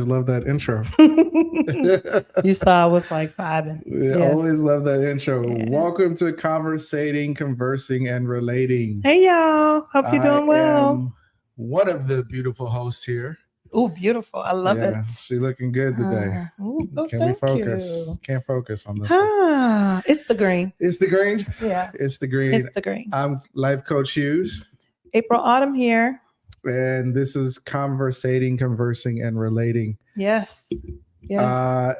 always love that intro. You saw I was like vibing. Yeah. Always love that intro. Yeah. Welcome to Conversating, Conversing and Relating. Hey, y'all. Hope you're doing well. I'm one of the beautiful hosts here. Oh, beautiful. I love it. She's looking good today. Can we focus? You. Can't focus on this one. It's the green. It's the green? Yeah. It's the green. It's the green. I'm Life Coach Hughes. April Autumn here. And this is Conversating, Conversing and Relating. Yes. Yes.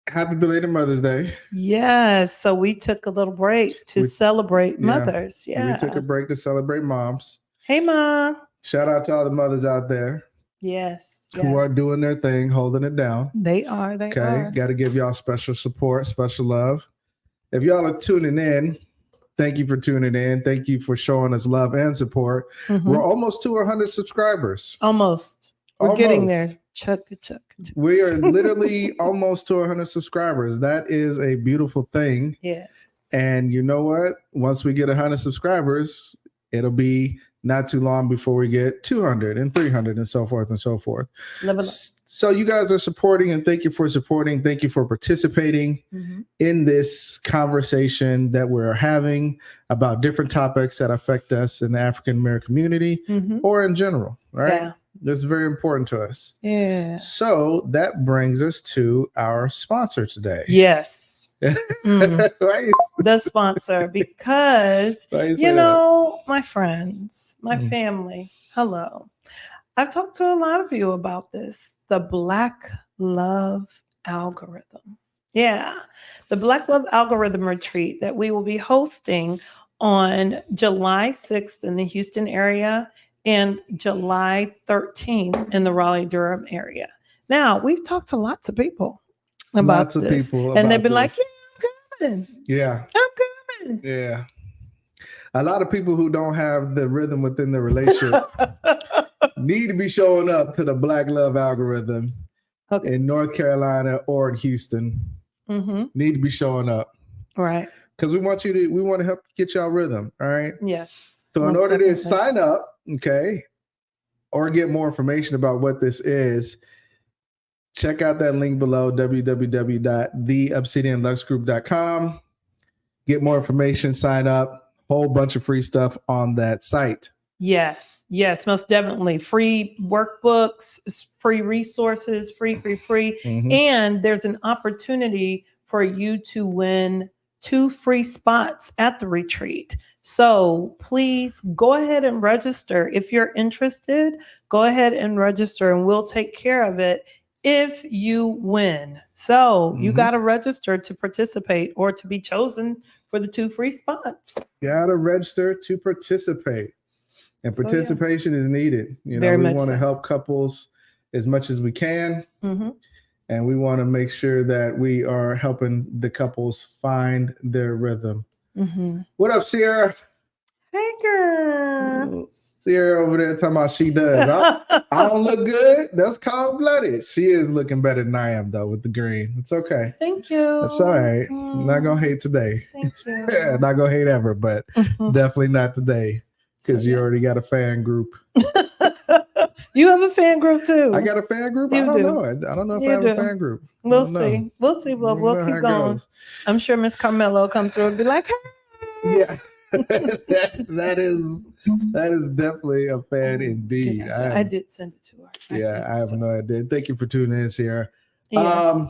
Happy belated Mother's Day. Yes. So we took a little break to celebrate mothers. Yeah. We took a break to celebrate moms. Hey, Mom. Shout out to all the mothers out there. Yes. Who are doing their thing, holding it down. They are. Okay. Got to give y'all special support, special love. If y'all are tuning in, thank you for tuning in. Thank you for showing us love and support. Mm-hmm. We're almost to 100 subscribers. Almost. We're getting there. Chuck. We are literally almost to 100 subscribers. That is a beautiful thing. Yes. And you know what? Once we get 100 subscribers, it'll be not too long before we get 200 and 300 and so forth and so forth. So you guys are supporting, and thank you for supporting. Thank you for participating in this conversation that we're having about different topics that affect us in the African American community or in general, right? Yeah. That's very important to us. Yeah. So that brings us to our sponsor today. Yes. The sponsor, because my friends, my family, hello. I've talked to a lot of you about this, the Black Love Algorithm. Yeah, the Black Love Algorithm retreat that we will be hosting on July 6th in the Houston area and July 13th in the Raleigh-Durham area. Now, we've talked to lots of people about this, and they've been like, yeah, I'm coming. Yeah. I'm coming. Yeah. A lot of people who don't have the rhythm within the relationship need to be showing up to the Black Love Algorithm in North Carolina or in Houston. Need to be showing up. Right. Because we want to help get y'all rhythm. All right. Yes. So in order to sign up, or get more information about what this is, check out that link below, www.theobsidianluxgroup.com. Get more information, sign up, whole bunch of free stuff on that site. Yes, most definitely. Free workbooks, free resources, free. And there's an opportunity for you to win 2 free spots at the retreat. So please go ahead and register. If you're interested, go ahead and register and we'll take care of it if you win. So you got to register to participate or to be chosen for the 2 free spots. You got to register to participate. And participation is needed. We want to help couples as much as we can. And we want to make sure that we are helping the couples find their rhythm. What up, Sierra? Hey, girl. Sierra over there talking about she does. I don't look good. That's cold-blooded. She is looking better than I am, though, with the green. It's okay. Thank you. That's all right. I'm not going to hate today. Thank you. Not going to hate ever, but definitely not today. Because you already got a fan group. You have a fan group too. I got a fan group? I don't know. I don't know if I have a fan group. We'll see. We'll see. We'll keep going. Goes. I'm sure Miss Carmelo will come through and be like, hey. Yeah. that is definitely a fan indeed. I did send it to her. I have no idea. Thank you for tuning in, Sierra. Yes.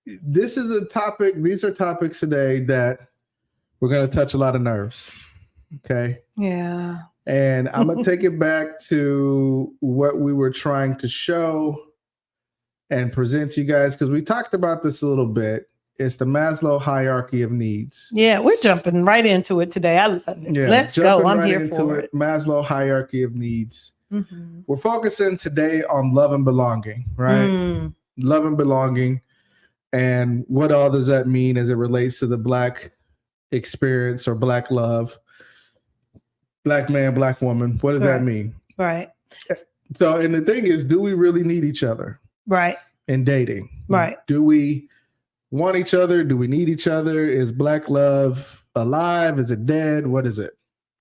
This is a topic. These are topics today that we're going to touch a lot of nerves. Okay. Yeah. And I'm going to take it back to what we were trying to show and present to you guys, because we talked about this a little bit. It's the Maslow hierarchy of needs. Yeah, we're jumping right into it today. I love it. Yeah, let's go. I'm here for it. Maslow hierarchy of needs. We're focusing today on love and belonging, right? Love and belonging. And what all does that mean as it relates to the Black experience or Black love? Black man, Black woman. What does that mean? Right. So, and the thing is, do we really need each other? Right. In dating? Right. Do we want each other? Do we need each other? Is Black love alive? Is it dead? What is it?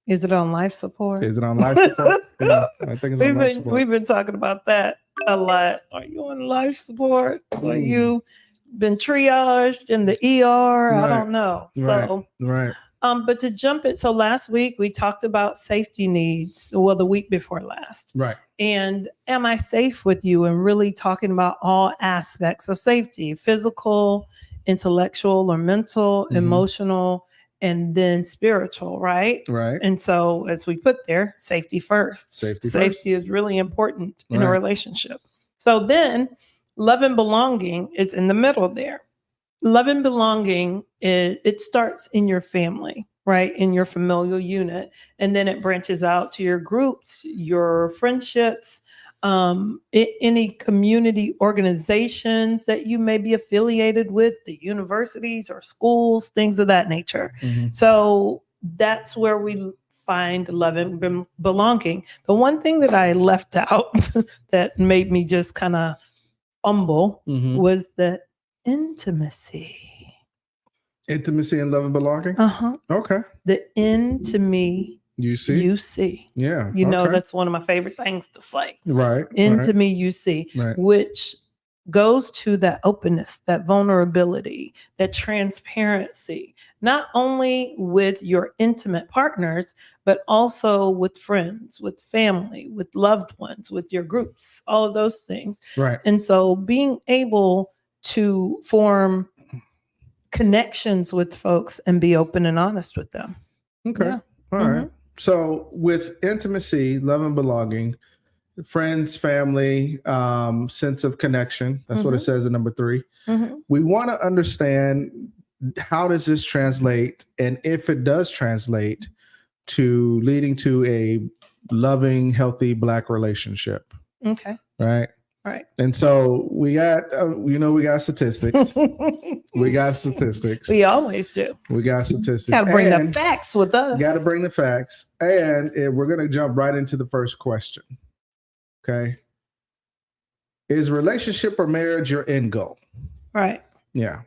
Is it on life support? Is it on life support? Yeah, I think it's on life support. We've been talking about that a lot. Are you on life support? Are you been triaged in the ER? Right. I don't know. So, right. But to jump it, so last week we talked about safety needs. Well, the week before last. Right. And am I safe with you? And really talking about all aspects of safety, physical, intellectual or mental, emotional, and then spiritual, right? Right. And so as we put there, safety first. Safety is really important in a relationship. So then love and belonging is in the middle there. Love and belonging, it starts in your family, right? In your familial unit. And then it branches out to your groups, your friendships, any community organizations that you may be affiliated with, the universities or schools, things of that nature. So that's where we find love and belonging. The one thing that I left out that made me just kind of fumble was the intimacy and love and belonging. Okay. The intimacy you see. Yeah. You know, that's one of my favorite things to say. Right. Into me you see, which goes to that openness, that vulnerability, that transparency, not only with your intimate partners, but also with friends, with family, with loved ones, with your groups, all of those things. Right. And so being able to form connections with folks and be open and honest with them. Okay. Yeah. All right. So with intimacy, love and belonging, friends, family, sense of connection. That's what it says in number 3. We want to understand, how does this translate? And if it does translate to leading to a loving, healthy Black relationship. Okay. Right. Right. And so we got, we got statistics. We got statistics. We always do. We got statistics. Got to bring the facts with us. Got to bring the facts. And we're going to jump right into the first question. Okay. Is relationship or marriage your end goal? Right. Yeah.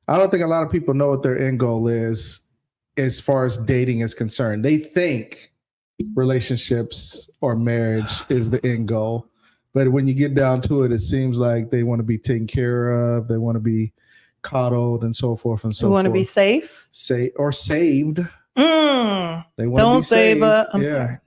I don't think a lot of people know what their end goal is as far as dating is concerned. They think relationships or marriage is the end goal. But when you get down to it, it seems like they want to be taken care of. They want to be coddled and so forth and so forth. You want to be safe? Or saved. They want to be saved. I'm sorry.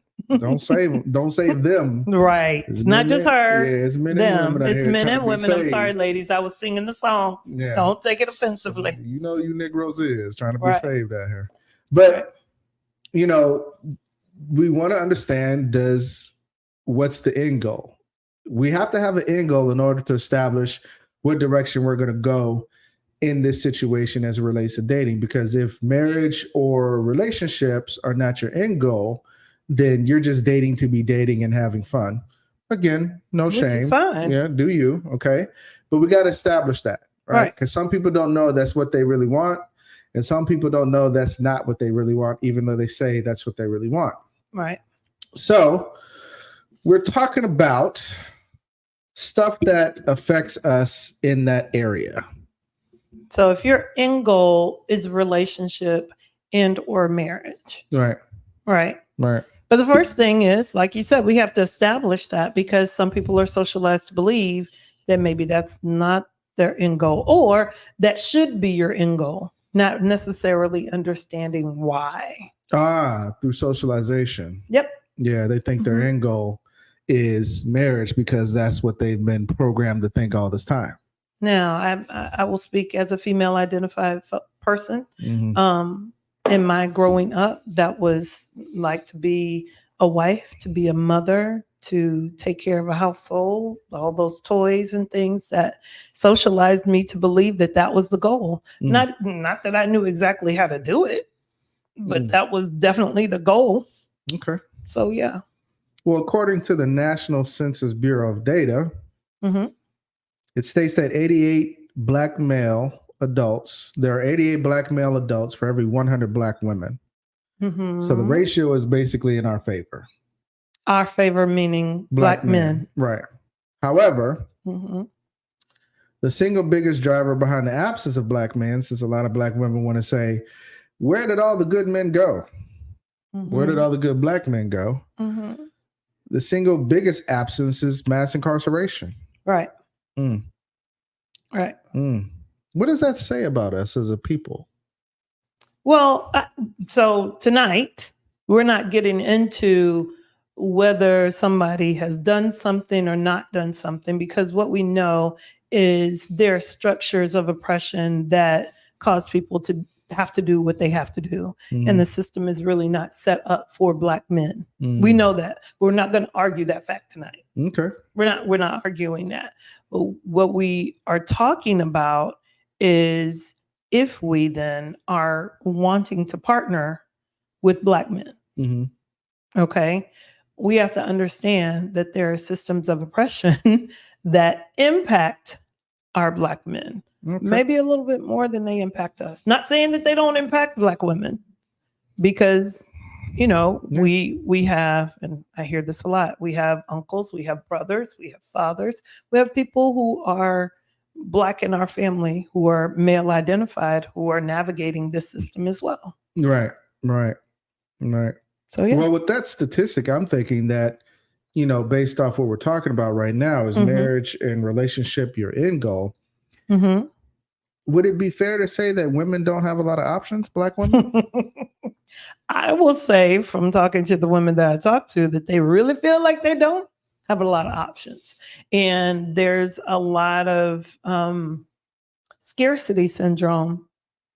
Don't save them. Right. It's not just her. Yeah, it's men and women. It's men and women. I'm sorry, ladies. I was singing the song. Yeah. Don't take it offensively. So, you Negroes is trying to be saved out here. But, we want to understand what's the end goal? We have to have an end goal in order to establish what direction we're going to go in this situation as it relates to dating. Because if marriage or relationships are not your end goal, then you're just dating to be dating and having fun. Again, no shame. Which is fine. Yeah, do you. Okay. But we got to establish that, right? Because some people don't know that's what they really want. And some people don't know that's not what they really want, even though they say that's what they really want. Right. So we're talking about stuff that affects us in that area. So if your end goal is relationship and or marriage. Right. Right. Right. But the first thing is, like you said, we have to establish that, because some people are socialized to believe that maybe that's not their end goal, or that should be your end goal, not necessarily understanding why. Through socialization. Yep. Yeah, they think their end goal is marriage because that's what they've been programmed to think all this time. Now, I will speak as a female identified person. In my growing up, that was like to be a wife, to be a mother, to take care of a household, all those toys and things that socialized me to believe that that was the goal. Not that I knew exactly how to do it, but that was definitely the goal. Okay. So, yeah. Well, according to the National Census Bureau of data, it states that 88 Black male adults, there are 88 Black male adults for every 100 Black women. So the ratio is basically in our favor. Our favor meaning Black men. Right. However, the single biggest driver behind the absence of Black men, since a lot of Black women want to say, where did all the good men go? Where did all the good Black men go? the single biggest absence is mass incarceration. Right. Mm. Right. Mm. What does that say about us as a people? Well, so tonight, we're not getting into whether somebody has done something or not done something, because what we know is there are structures of oppression that cause people to have to do what they have to do. And the system is really not set up for Black men. We know that. We're not going to argue that fact tonight. Okay. We're not arguing that. But what we are talking about is if we then are wanting to partner with Black men, okay, we have to understand that there are systems of oppression that impact our Black men, maybe a little bit more than they impact us. Not saying that they don't impact Black women, because, you know, we have, and I hear this a lot, we have uncles, we have brothers, we have fathers, we have people who are Black in our family, who are male identified, who are navigating this system as well. Right. So, yeah. Well, with that statistic, I'm thinking that, you know, based off what we're talking about right now, is marriage and relationship your end goal. Would it be fair to say that women don't have a lot of options, Black women? I will say, from talking to the women that I talk to, that they really feel like they don't have a lot of options. And there's a lot of scarcity syndrome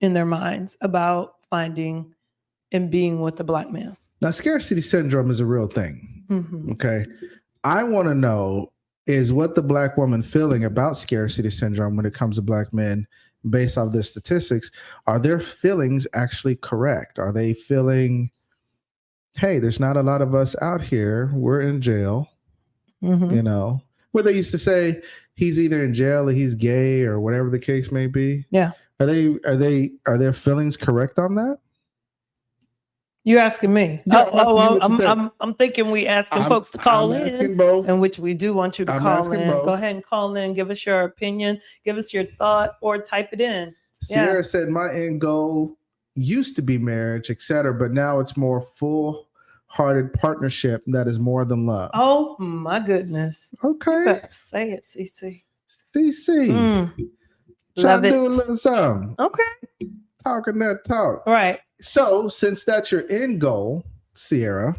in their minds about finding and being with a Black man. Now, scarcity syndrome is a real thing. Okay. I want to know, is what the Black woman feeling about scarcity syndrome when it comes to Black men, based off the statistics, are their feelings actually correct? Are they feeling, hey, there's not a lot of us out here, we're in jail? You know, where they used to say he's either in jail or he's gay or whatever the case may be. Yeah. Are their feelings correct on that? You're asking me. I'm thinking we asking folks to call in, and which we do want you to call in. Go ahead and call in. Give us your opinion. Give us your thought, or type it in. Sierra said, my end goal used to be marriage, etc., but now it's more full-hearted partnership that is more than love. Oh my goodness. Okay. Say it, CC. CC. Trying to do a little something. Okay. Talking that talk. Right. So, since that's your end goal, Sierra,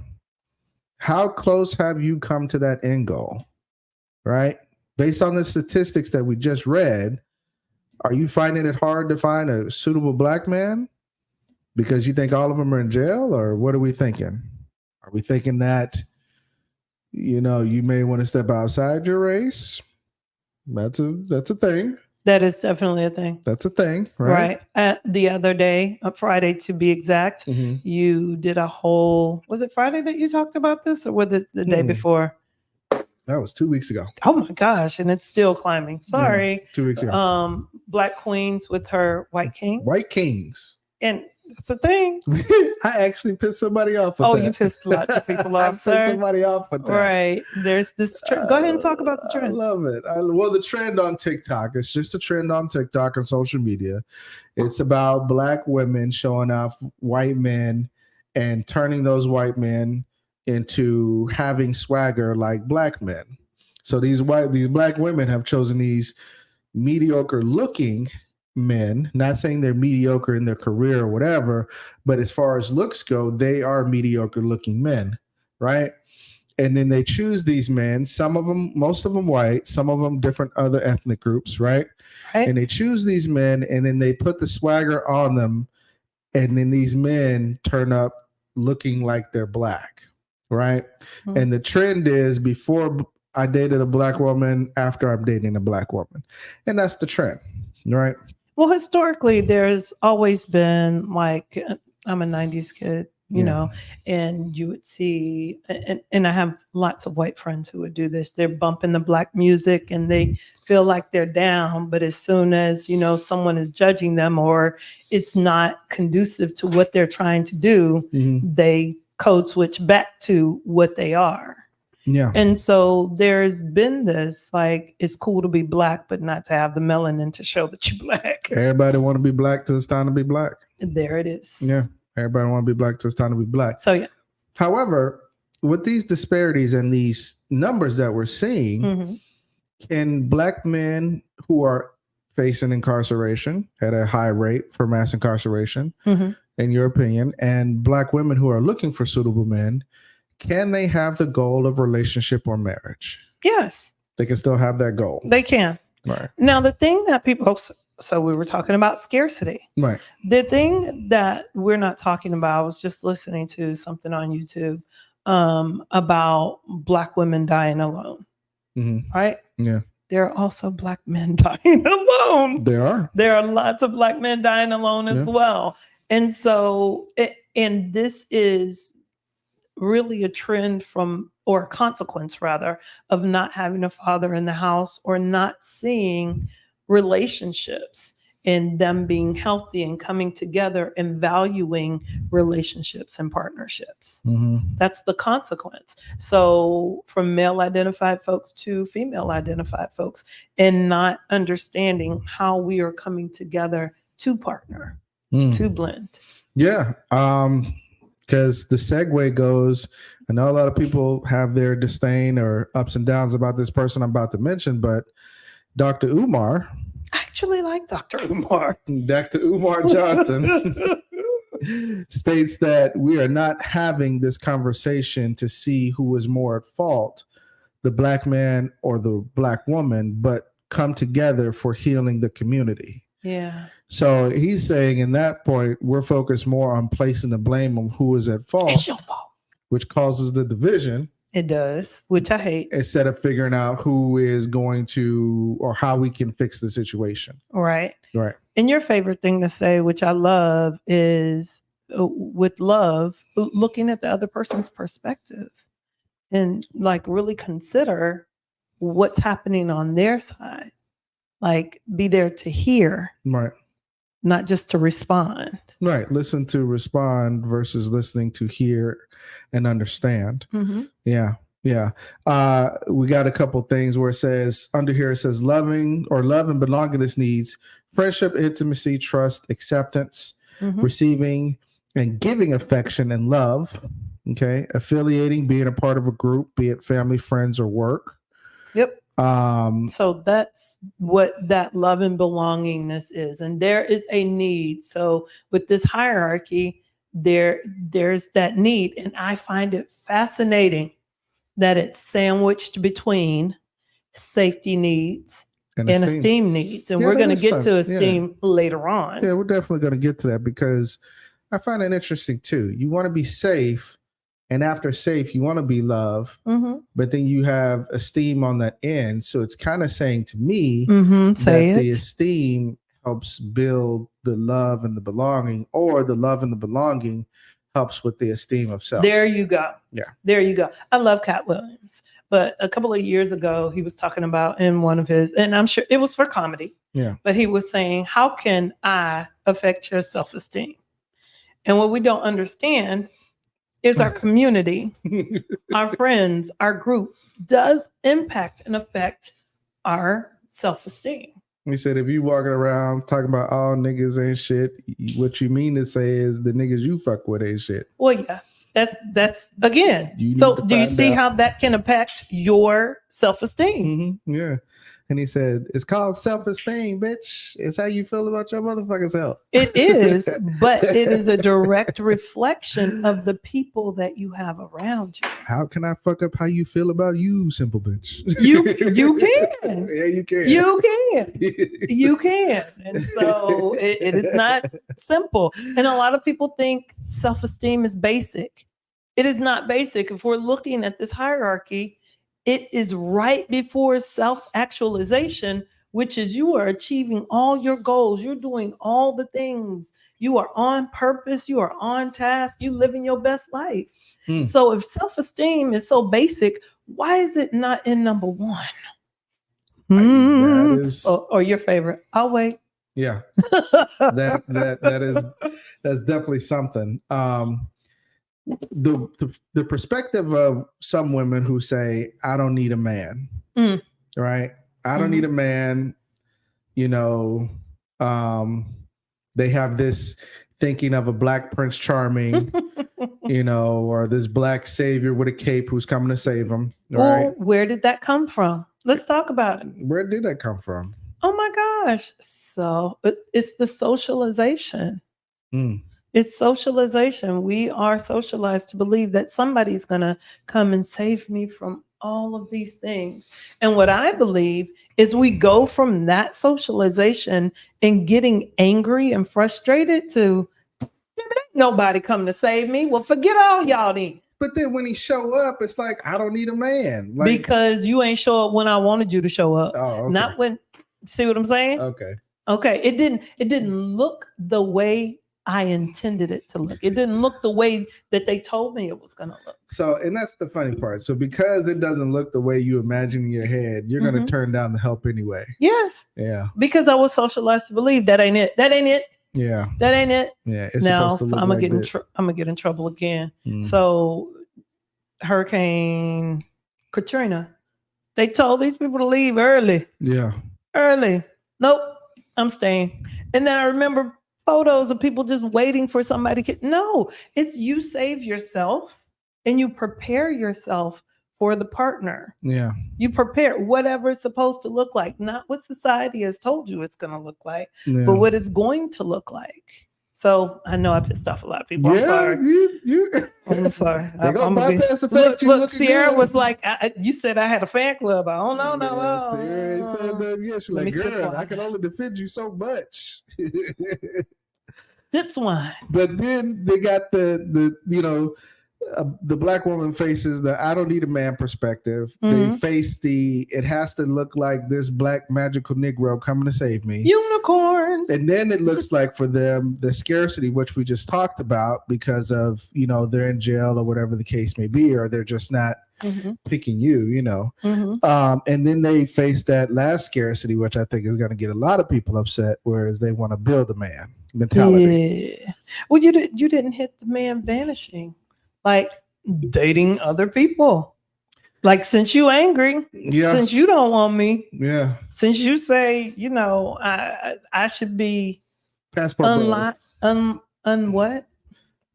how close have you come to that end goal? Right? Based on the statistics that we just read, are you finding it hard to find a suitable Black man because you think all of them are in jail, or what are we thinking? Are we thinking that, you know, you may want to step outside your race? That's a thing. That is definitely a thing. That's a thing, right? The other day, Friday to be exact, you did a whole, was it Friday that you talked about this, or was it the day before? That was 2 weeks ago. Oh my gosh, and it's still climbing. Sorry. Yeah, 2 weeks ago. Black queens with her white kings. White kings. And it's a thing. I actually pissed somebody off with that. You pissed lots of people off, sir. I pissed somebody off with that. Right. There's this trend. Go ahead and talk about the trend. I love it. Well, the trend on TikTok, it's just a trend on TikTok and social media. It's about Black women showing off white men and turning those white men into having swagger like Black men. So these Black women have chosen these mediocre looking men, not saying they're mediocre in their career or whatever, but as far as looks go, they are mediocre looking men, right? And then they choose these men, some of them, most of them white, some of them different other ethnic groups, right? And they choose these men, and then they put the swagger on them, and then these men turn up looking like they're Black, right? And the trend is, before I dated a Black woman, after I'm dating a Black woman. And that's the trend, right? Well, historically, there's always been, like, I'm a 90s kid, you know, and you would see, and I have lots of white friends who would do this. They're bumping the Black music and they feel like they're down. But as soon as, you know, someone is judging them or it's not conducive to what they're trying to do, they code switch back to what they are. Yeah. And so there's been this, like, it's cool to be Black, but not to have the melanin to show that you're Black. Everybody want to be Black till it's time to be Black. And there it is. Yeah. Everybody want to be Black till it's time to be Black. So, yeah. However, with these disparities and these numbers that we're seeing, can Black men who are facing incarceration at a high rate for mass incarceration, in your opinion, and Black women who are looking for suitable men, can they have the goal of relationship or marriage? Yes. They can still have that goal. They can. Right. Now, the thing that people, so we were talking about scarcity. Right. The thing that we're not talking about, I was just listening to something on YouTube about Black women dying alone. Right? Yeah. There are also Black men dying alone. There are lots of Black men dying alone as well. And so, and this is really a trend or a consequence rather, of not having a father in the house or not seeing relationships and them being healthy and coming together and valuing relationships and partnerships. That's the consequence. So from male identified folks to female identified folks, and not understanding how we are coming together to partner, to blend. Yeah. Because the segue goes, I know a lot of people have their disdain or ups and downs about this person I'm about to mention, but Dr. Umar, I actually like Dr. Umar. Dr. Umar Johnson states that we are not having this conversation to see who is more at fault, the Black man or the Black woman, but come together for healing the community. Yeah. So he's saying in that point, we're focused more on placing the blame on who is at fault. It's your fault. Which causes the division. It does, which I hate. Instead of figuring out who is going to or how we can fix the situation. Right. Right. And your favorite thing to say, which I love, is with love, looking at the other person's perspective and like really consider what's happening on their side. Like be there to hear. Right. Not just to respond. Right. Listen to respond versus listening to hear and understand. Yeah. Yeah. We got a couple things where it says under here, it says love and belongingness needs friendship, intimacy, trust, acceptance, receiving and giving affection and love. Okay. Affiliating, being a part of a group, be it family, friends, or work. Yep. So that's what that love and belongingness is. And there is a need. So with this hierarchy, there's that need. And I find it fascinating that it's sandwiched between safety needs and esteem needs. And we're going to get to esteem later on. Yeah, we're definitely going to get to that because I find it interesting too. You want to be safe. And after safe, you want to be love, but then you have esteem on that end. So it's kind of saying to me that the esteem helps build the love and the belonging, or the love and the belonging helps with the esteem of self. There you go. Yeah. There you go. I love Cat Williams, but a couple of years ago, he was talking about in one of his, and I'm sure it was for comedy. Yeah. But he was saying, how can I affect your self-esteem? And what we don't understand is our community, our friends, our group does impact and affect our self-esteem. He said, if you walking around talking about all niggas ain't shit, what you mean to say is the niggas you fuck with ain't shit. Well, yeah, that's again. So do you see how that can impact your self-esteem? Yeah. And he said, it's called self-esteem, bitch. It's how you feel about your motherfucking self. It is, but it is a direct reflection of the people that you have around you. How can I fuck up how you feel about you, simple bitch? You can. Yeah, you can. You can. You can. And so it is not simple. And a lot of people think self-esteem is basic. It is not basic. If we're looking at this hierarchy, it is right before self-actualization, which is you are achieving all your goals. You're doing all the things. You are on purpose. You are on task. You living your best life. So if self-esteem is so basic, why is it not in number one? That is, or your favorite. I'll wait. Yeah, that's definitely something. The perspective of some women who say, I don't need a man, right? I don't need a man, you know, they have this thinking of a Black Prince Charming you know, or this black savior with a cape who's coming to save them. Right? Well, where did that come from? Let's talk about it. Where did that come from? Oh my gosh. So it's the socialization. Mm. It's socialization. We are socialized to believe that somebody's going to come and save me from all of these things. And what I believe is we go from that socialization and getting angry and frustrated to nobody come to save me. Well, forget all y'all then. But then when he show up, it's like, I don't need a man. Like, because you ain't show up when I wanted you to show up. Oh, okay. Not when, see what I'm saying? Okay. Okay. It didn't look the way I intended it to look. It didn't look the way that they told me it was going to look. So, and that's the funny part. So because it doesn't look the way you imagine in your head, you're going to turn down the help anyway. Yes. Yeah. Because I was socialized to believe that ain't it. That ain't it. Yeah. That ain't it. Yeah. It's now supposed to look I'm like gonna get in trouble again. Mm. So Hurricane Katrina, they told these people to leave early. Yeah. Early. Nope. I'm staying. And then I remember photos of people just waiting for somebody to no, it's you save yourself and you prepare yourself for the partner. Yeah. You prepare whatever it's supposed to look like, not what society has told you it's going to look like, but what it's going to look like. So I know I pissed off a lot of people. Yeah, I'm sorry. I'm gonna bypass the fact look, Sierra was like, you said I had a fan club. I don't know. Yes, she's like, girl, I can only defend you so much. Pips wine. But then they got the the black woman faces the I don't need a man perspective. Mm-hmm. They face it has to look like this black magical Negro coming to save me. Unicorn. And then it looks like for them, the scarcity, which we just talked about because of, they're in jail or whatever the case may be, or they're just not picking you, and then they face that last scarcity, which I think is going to get a lot of people upset, whereas they want to build a man mentality. Yeah. Well, you didn't hit the man vanishing. Like dating other people. Like, since you angry, since you don't want me, since you say, I should be passport what?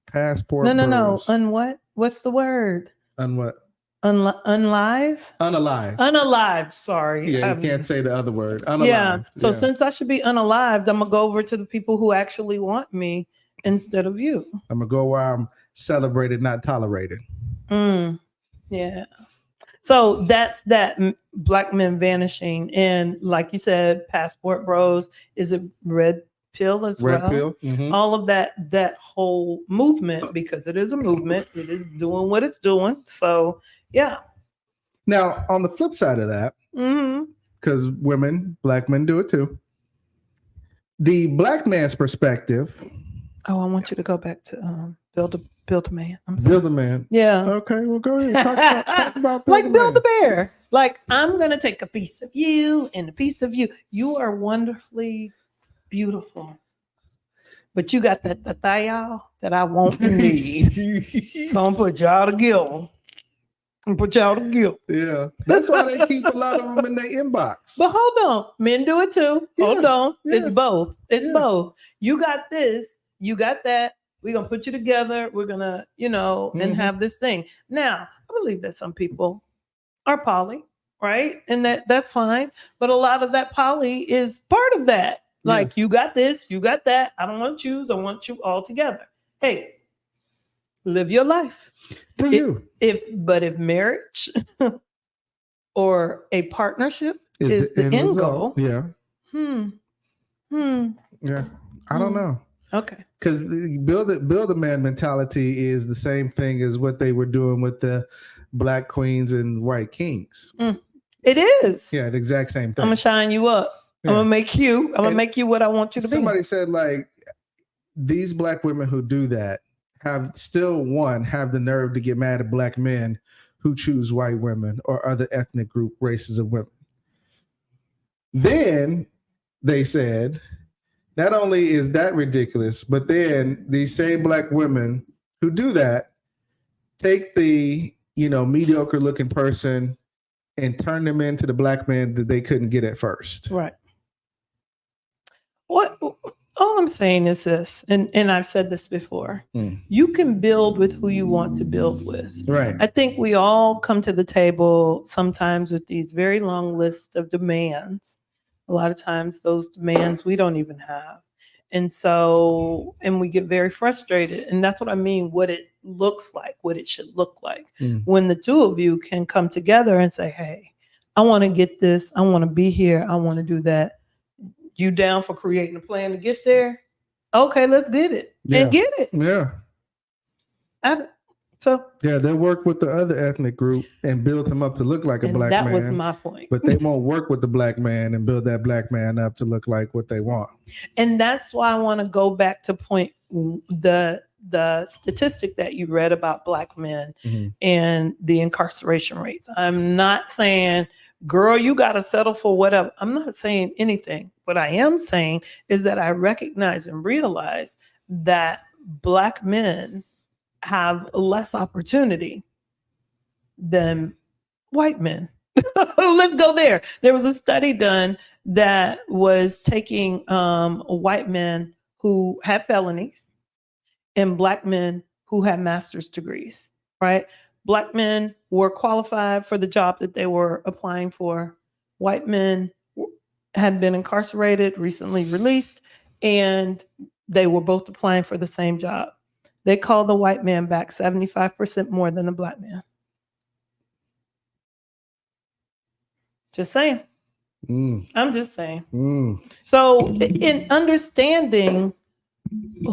Passport. No. What? What's the word? What? Unalive? Unalived. Sorry. Yeah, you can't say the other word. Unalived. Yeah. So since I should be unalived, I'm gonna go over to the people who actually want me instead of you. I'm gonna go where I'm celebrated, not tolerated. Yeah. So that's that black men vanishing. And like you said, passport bros, is it red pill as well? Red pill. Mm-hmm. All of that whole movement, because it is a movement, it is doing what it's doing. So yeah. Now on the flip side of that, because black men do it too. The black man's perspective. Oh, I want you to go back to build a man. Build a man. Yeah. Okay, well, go ahead. Talk about build a bear. Like, I'm gonna take a piece of you and a piece of you. You are wonderfully beautiful, but you got that thigh that I won't need. So I'm gonna put y'all together. Yeah, that's why they keep a lot of them in their inbox. But hold on, men do it too. Yeah. Hold on, it's both. It's both. You got this. You got that. We're going to put you together. We're going to, and have this thing. Now, I believe that some people are poly, right? And that's fine. But a lot of that poly is part of that. Like, you got this, you got that. I don't want to choose. I want you all together. Hey, live your life. If marriage or a partnership is the end goal. Yeah. Yeah. I don't know. Okay. Because build a man mentality is the same thing as what they were doing with the black queens and white kings. It is. Yeah, the exact same thing. I'm gonna shine you up. Yeah. I'm gonna make you what I want you to be. Somebody said, like, these black women who do that have the nerve to get mad at black men who choose white women or other ethnic races of women. Then they said, not only is that ridiculous, but then these same black women who do that take the, mediocre looking person and turn them into the black man that they couldn't get at first. Right. What? All I'm saying is this, and I've said this before, you can build with who you want to build with. Right. I think we all come to the table sometimes with these very long lists of demands. A lot of times those demands we don't even have. And so, and we get very frustrated. And that's what I mean, what it looks like, what it should look like. When the two of you can come together and say, hey, I want to get this. I want to be here. I want to do that. You down for creating a plan to get there? Okay, let's get it and get it. Yeah. They'll work with the other ethnic group and build him up to look like a black man. That was my point. But they won't work with the black man and build that black man up to look like what they want. And that's why I want to go back to the statistic that you read about black men and the incarceration rates. I'm not saying, girl, you got to settle for whatever. I'm not saying anything. What I am saying is that I recognize and realize that black men have less opportunity than white men. Let's go there. There was a study done that was taking white men who had felonies and black men who had master's degrees, right? Black men were qualified for the job that they were applying for. White men had been incarcerated, recently released, and they were both applying for the same job. They called the white man back 75% more than the black man. Just saying. I'm just saying. So in understanding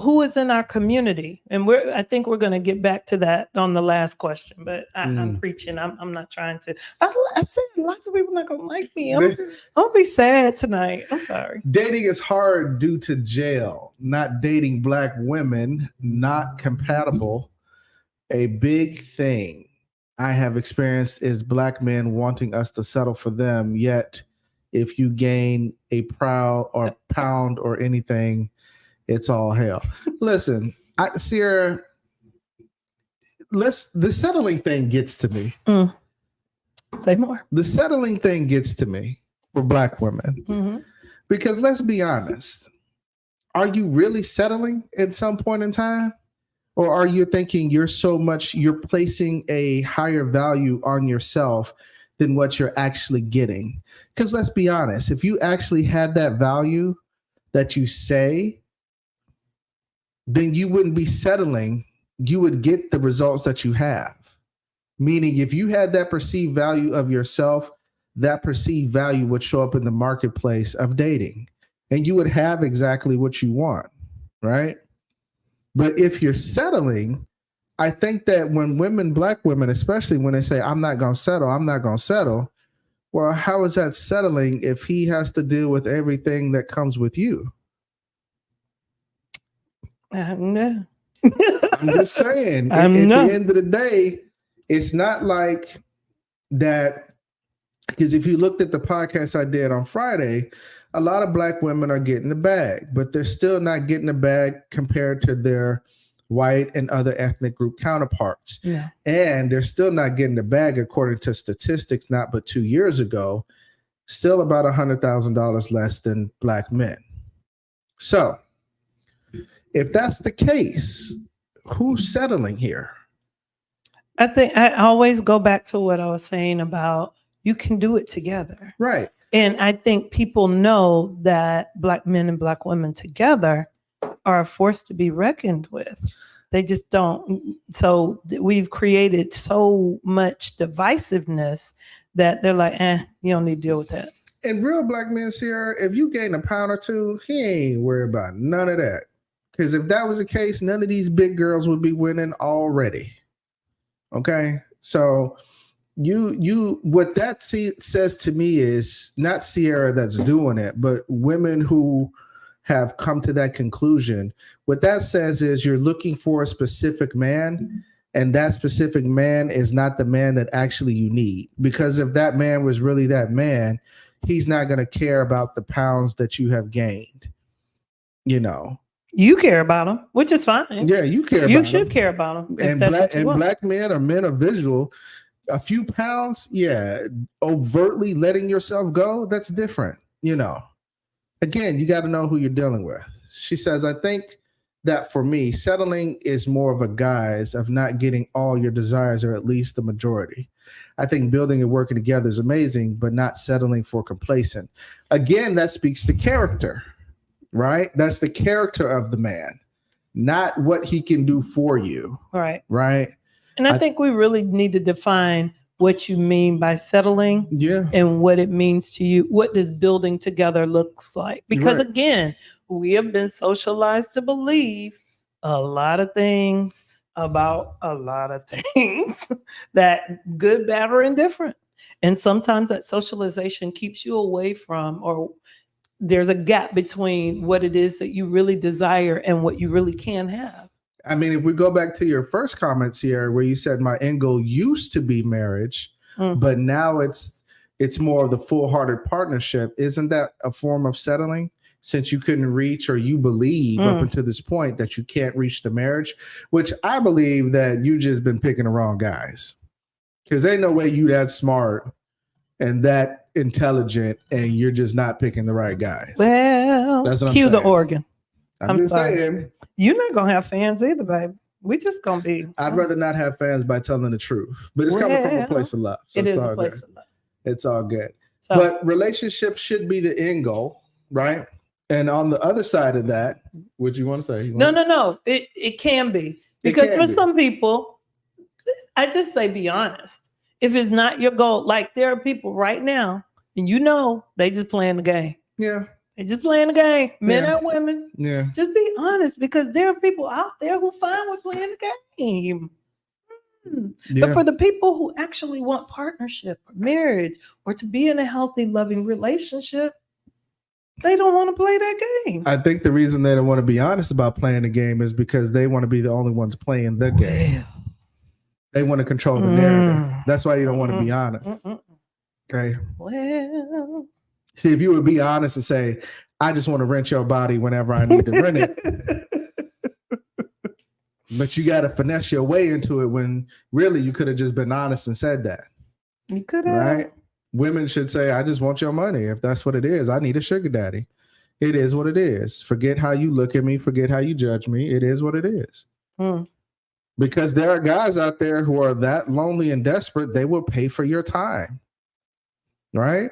who is in our community, and I think we're going to get back to that on the last question, but I'm preaching. I'm not trying to. I said lots of people not going to like me. I'm going to be sad tonight. I'm sorry. Dating is hard due to jail. Not dating black women, not compatible. A big thing I have experienced is black men wanting us to settle for them. Yet, if you gain a pound or anything, it's all hell. Listen, Sierra, the settling thing gets to me. Say more. The settling thing gets to me for black women. Because let's be honest, are you really settling at some point in time? Or are you thinking you're placing a higher value on yourself than what you're actually getting? Because let's be honest, if you actually had that value that you say, then you wouldn't be settling. You would get the results that you have. Meaning if you had that perceived value of yourself, that perceived value would show up in the marketplace of dating. And you would have exactly what you want, right? But if you're settling, I think that when black women, especially when they say, I'm not going to settle. Well, how is that settling if he has to deal with everything that comes with you? No. I'm just saying, at the end of the day, it's not like that. Because if you looked at the podcast I did on Friday, a lot of black women are getting the bag, but they're still not getting the bag compared to their white and other ethnic group counterparts. Yeah. And they're still not getting the bag according to statistics, not but 2 years ago, still about $100,000 less than black men. So if that's the case, who's settling here? I think I always go back to what I was saying about you can do it together. Right. And I think people know that black men and black women together are a force to be reckoned with. They just don't. So we've created so much divisiveness that they're like, you don't need to deal with that. And real black men, Sierra, if you gain a pound or two, he ain't worried about none of that. Because if that was the case, none of these big girls would be winning already. Okay? So what that says to me is not Sierra that's doing it, but women who have come to that conclusion. What that says is you're looking for a specific man, and that specific man is not the man that actually you need. Because if that man was really that man, he's not going to care about the pounds that you have gained. You know, you care about them, which is fine. Yeah, you care. You should care about them. And black men are visual. A few pounds, yeah, overtly letting yourself go, that's different. You know, again, you got to know who you're dealing with. She says, I think that for me, settling is more of a guise of not getting all your desires, or at least the majority. I think building and working together is amazing, but not settling for complacent. Again, that speaks to character, right? That's the character of the man, not what he can do for you. Right. Right. And I think we really need to define what you mean by settling, and what it means to you. What does building together looks like? Because again, we have been socialized to believe a lot of things about a lot of things that good, bad, or indifferent. And sometimes that socialization keeps you away from, or there's a gap between what it is that you really desire and what you really can have. I mean, if we go back to your first comments here, where you said my end goal used to be marriage, but now it's more of the full-hearted partnership. Isn't that a form of settling? Since you couldn't reach, or you believe up until this point that you can't reach the marriage, which I believe that you just been picking the wrong guys, because ain't no way you that smart and that intelligent and you're just not picking the right guys. Well, that's what cue I'm saying. The organ. I'm just saying. You're not going to have fans either, baby. We just going to be. I'd rather not have fans by telling the truth, but it's coming from a place of love. So it is a place of love. It's all good. So, but relationships should be the end goal, right? And on the other side of that, what you want to say? No. It can be. Because for some people, I just say be honest. If it's not your goal, like there are people right now, and they just playing the game. Yeah. They just playing the game. Men and women. Yeah. Just be honest, because there are people out there who fine with playing the game. Yeah. But for the people who actually want partnership or marriage or to be in a healthy, loving relationship, they don't want to play that game. I think the reason they don't want to be honest about playing the game is because they want to be the only ones playing the game. They want to control the narrative. That's why you don't want to be honest. Okay. Well, see, if you would be honest and say, I just want to rent your body whenever I need to rent it. But you got to finesse your way into it when really you could have just been honest and said that. You could have. Right? Women should say, I just want your money. If that's what it is, I need a sugar daddy. It is what it is. Forget how you look at me. Forget how you judge me. It is what it is. Because there are guys out there who are that lonely and desperate, they will pay for your time. Right?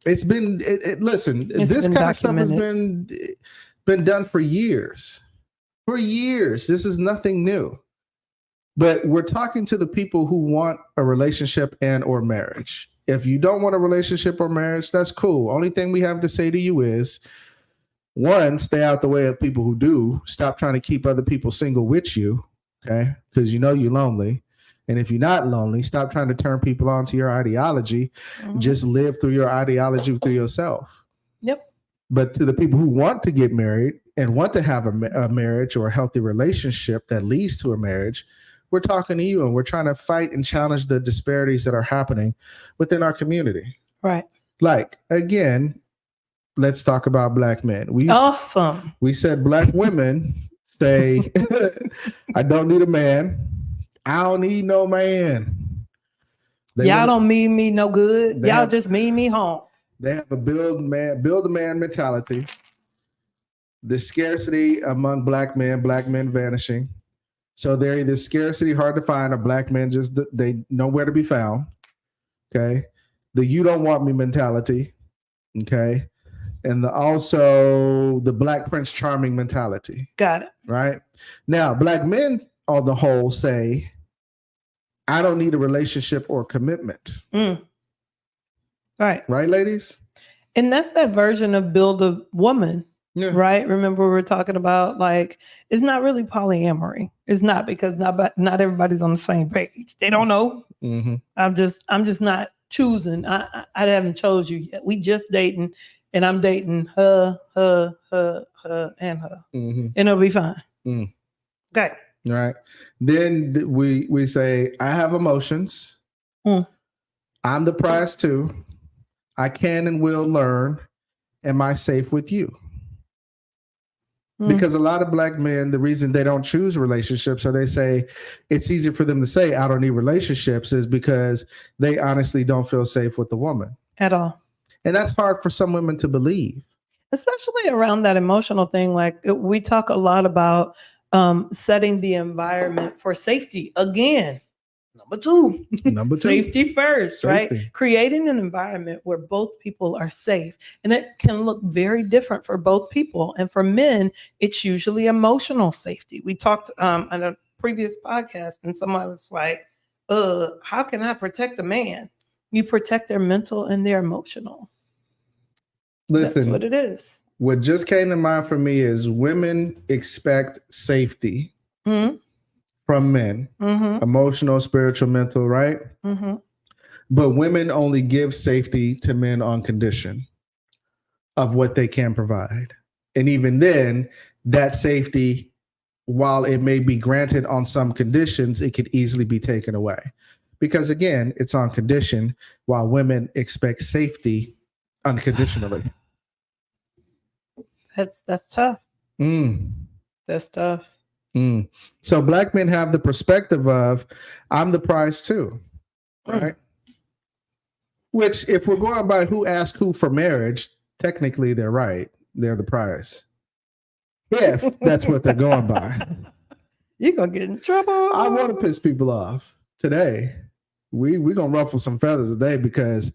It's been, listen, this kind of stuff has been done for years. For years. This is nothing new. But we're talking to the people who want a relationship and or marriage. If you don't want a relationship or marriage, that's cool. Only thing we have to say to you is, one, stay out the way of people who do. Stop trying to keep other people single with you, okay? Because you're lonely. And if you're not lonely, stop trying to turn people on to your ideology. Just live through your ideology through yourself. Yep. But to the people who want to get married and want to have a marriage or a healthy relationship that leads to a marriage, we're talking to you and we're trying to fight and challenge the disparities that are happening within our community. Right. Like, again, let's talk about Black men. Awesome. We said Black women say, I don't need a man. I don't need no man. Y'all don't mean me no good. Y'all just mean me home. They have a build a man mentality. The scarcity among Black men vanishing. So they're either scarcity, hard to find, or Black men just they nowhere to be found. Okay. The you don't want me mentality. Okay. And also the Black Prince Charming mentality. Got it. Right. Now, Black men on the whole say, I don't need a relationship or commitment. Right. Right, ladies? And that's that version of build a woman. Yeah. Right. Remember, we were talking about, like, it's not really polyamory. It's not, because not everybody's on the same page. They don't know. I'm just not choosing. I haven't chose you yet. We just dating, and I'm dating her, and her. And it'll be fine. Okay. All right. Then we say, I have emotions. I'm the prize too. I can and will learn. Am I safe with you? Because a lot of Black men, the reason they don't choose relationships, or they say it's easy for them to say, I don't need relationships, is because they honestly don't feel safe with the woman at all. And that's hard for some women to believe. especially around that emotional thing. Like we talk a lot about setting the environment for safety. Again, number two, safety first, safety. Right? Creating an environment where both people are safe. And it can look very different for both people. And for men, it's usually emotional safety. We talked on a previous podcast and somebody was like, how can I protect a man? You protect their mental and their emotional. Listen, that's what it is. What just came to mind for me is women expect safety from men, emotional, spiritual, mental, right? But women only give safety to men on condition of what they can provide. And even then, that safety, while it may be granted on some conditions, it could easily be taken away. Because again, it's on condition, while women expect safety unconditionally. That's tough. That's tough. So Black men have the perspective of, I'm the prize too, right? Which, if we're going by who asked who for marriage, technically they're right. They're the prize. If that's what they're going by. You're going to get in trouble. I want to piss people off today. We're going to ruffle some feathers today, because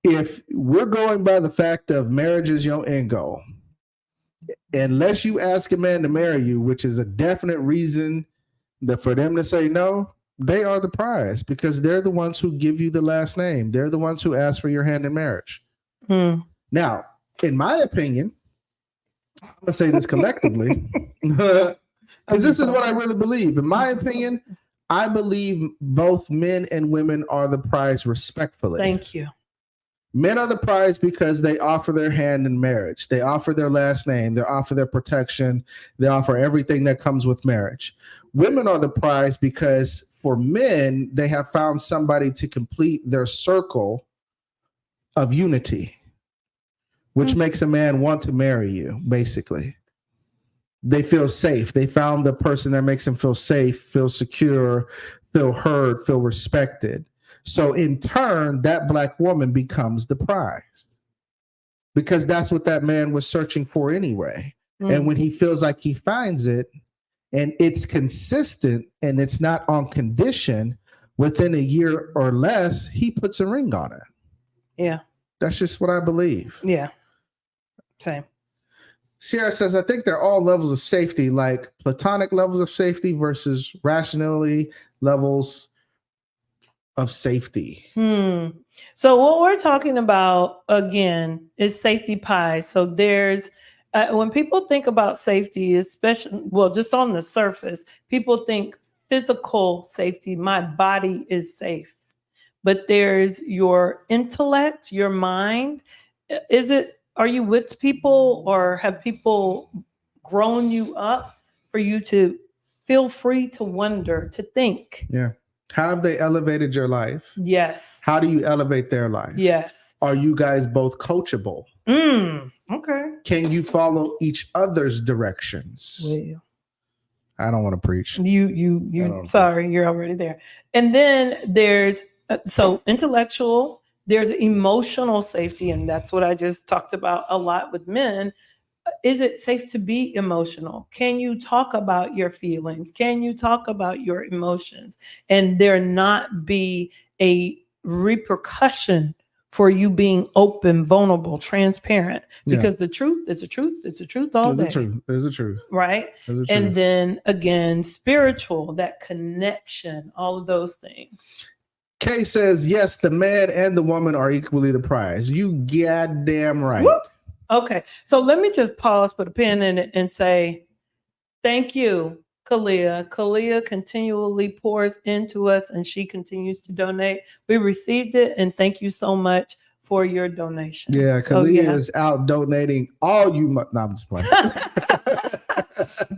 if we're going by the fact of marriage is your end goal, unless you ask a man to marry you, which is a definite reason for them to say no, they are the prize, because they're the ones who give you the last name. They're the ones who ask for your hand in marriage. Now, in my opinion, I'm going to say this collectively, because this is what I really believe. In my opinion, I believe both men and women are the prize respectfully. Thank you. Men are the prize because they offer their hand in marriage. They offer their last name. They offer their protection. They offer everything that comes with marriage. Women are the prize because for men, they have found somebody to complete their circle of unity, which makes a man want to marry you, basically. They feel safe. They found the person that makes them feel safe, feel secure, feel heard, feel respected. So in turn, that Black woman becomes the prize, because that's what that man was searching for anyway. And when he feels like he finds it and it's consistent and it's not on condition, within a year or less, he puts a ring on it. Yeah. That's just what I believe. Yeah. Same. Sierra says, I think they're all levels of safety, like platonic levels of safety versus rationality levels of safety. So what we're talking about again is safety pie. So there's when people think about safety, especially, well, just on the surface, people think physical safety. My body is safe, but there's your intellect, your mind. Are you with people, or have people grown you up for you to feel free to wonder, to think? Yeah. How have they elevated your life? Yes. How do you elevate their life? Yes. Are you guys both coachable? Okay. Can you follow each other's directions? Well, I don't want to preach. You sorry, you're already there. And then there's so intellectual, there's emotional safety, and that's what I just talked about a lot with men. Is it safe to be emotional? Can you talk about your feelings? Can you talk about your emotions? And there not be a repercussion for you being open, vulnerable, transparent? Because the truth is the truth. It's the truth all day. There's the truth. Right? And then again, spiritual, that connection, all of those things. Kay says, yes, the man and the woman are equally the prize. You goddamn right. Whoop. Okay, so let me just pause, put a pin in it, and say thank you, Kalia. Kalia continually pours into us, and she continues to donate. We received it, and thank you so much for your donation. Yeah, Kalia is out donating all you. No, I'm just playing.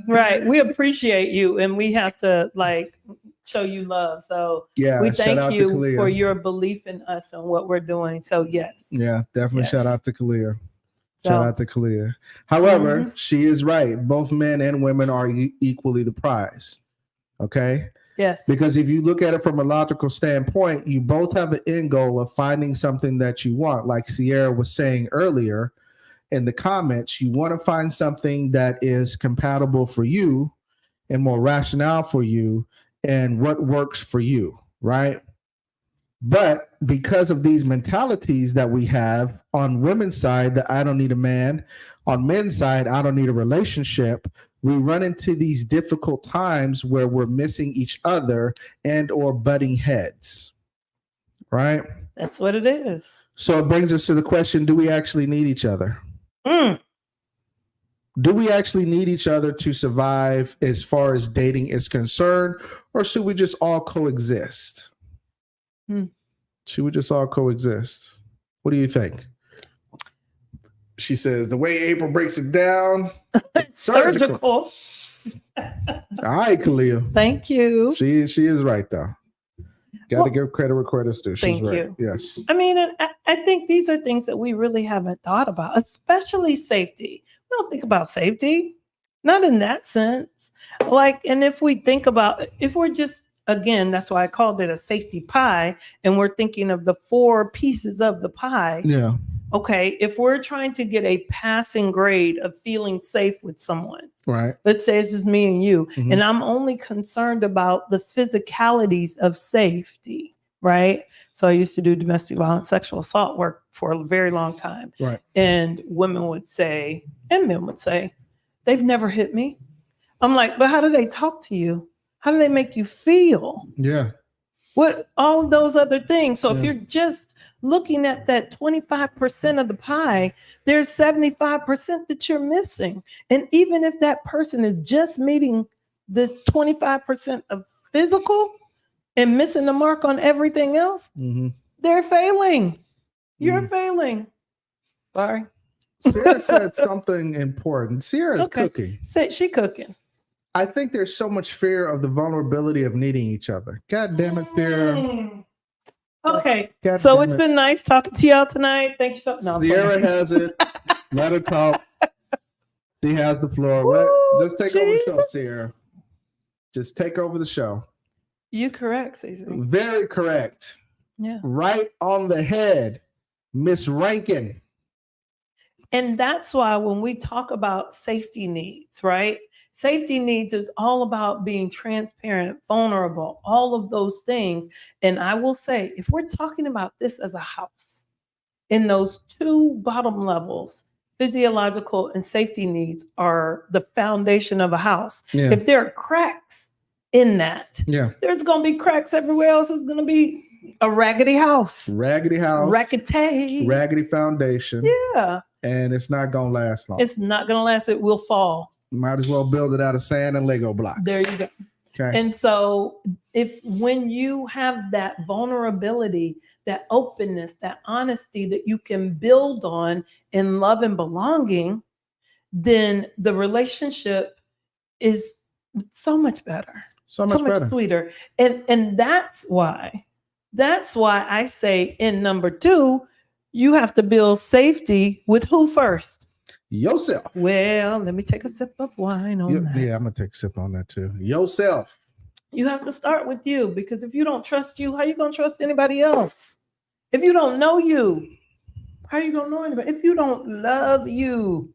Right, we appreciate you, and we have to show you love. So we thank you for your belief in us and what we're doing. So yes. Yeah, definitely shout out to Kalia. Shout out to Kalia. However, she is right. Both men and women are equally the prize. Okay? Yes. Because if you look at it from a logical standpoint, you both have an end goal of finding something that you want. Like Sierra was saying earlier, in the comments, you want to find something that is compatible for you and more rationale for you and what works for you, right? But because of these mentalities that we have on women's side, that I don't need a man, on men's side, I don't need a relationship, we run into these difficult times where we're missing each other and or butting heads, right? That's what it is. So it brings us to the question, do we actually need each other? Do we actually need each other to survive as far as dating is concerned, or should we just all coexist? Should we just all coexist? What do you think? She says, the way April breaks it down, it's surgical. All right, Kalia. Thank you. She is right, though. Got to give credit where credit's due. She's right. You. Yes. I mean, I think these are things that we really haven't thought about, especially safety. We don't think about safety, not in that sense. Like, and if we think about, if we're just, again, that's why I called it a safety pie, and we're thinking of the 4 pieces of the pie. Yeah. Okay, if we're trying to get a passing grade of feeling safe with someone, right? Let's say it's just me and you, and I'm only concerned about the physicalities of safety, right? So I used to do domestic violence, sexual assault work for a very long time, right? And women would say, and men would say, they've never hit me. I'm like, but how do they talk to you? How do they make you feel? Yeah. What all of those other things. So if you're just looking at that 25% of the pie, there's 75% that you're missing. And even if that person is just meeting the 25% of physical and missing the mark on everything else, they're failing. You're failing. Sorry. Sierra said something important. Sierra's cooking. She cooking. I think there's so much fear of the vulnerability of needing each other. God damn it, Sierra. Okay. So it's been nice talking to y'all tonight. Thank you so much. Sierra has it. Let her talk. She has the floor. Just take over the show, Sierra. Just take over the show. You correct, Cece. Very correct. Yeah. Right on the head, Miss Rankin. And that's why when we talk about safety needs, right? Safety needs is all about being transparent, vulnerable, all of those things. And I will say, if we're talking about this as a house, in those 2 bottom levels, physiological and safety needs are the foundation of a house. Yeah. If there are cracks in that, there's going to be cracks everywhere else. It's going to be a raggedy house. Raggedy house. Raggedy foundation. Yeah. And it's not going to last long. It's not going to last. It will fall. Might as well build it out of sand and Lego blocks. There you go. Okay. And so when you have that vulnerability, that openness, that honesty that you can build on in love and belonging, then the relationship is so much better. So much better. Sweeter. And that's why I say in number 2, you have to build safety with who first? Yourself. Well, let me take a sip of wine on that. Yeah, I'm going to take a sip on that too. Yourself. You have to start with you, because if you don't trust you, how are you going to trust anybody else? If you don't know you, how are you going to know anybody? If you don't love you,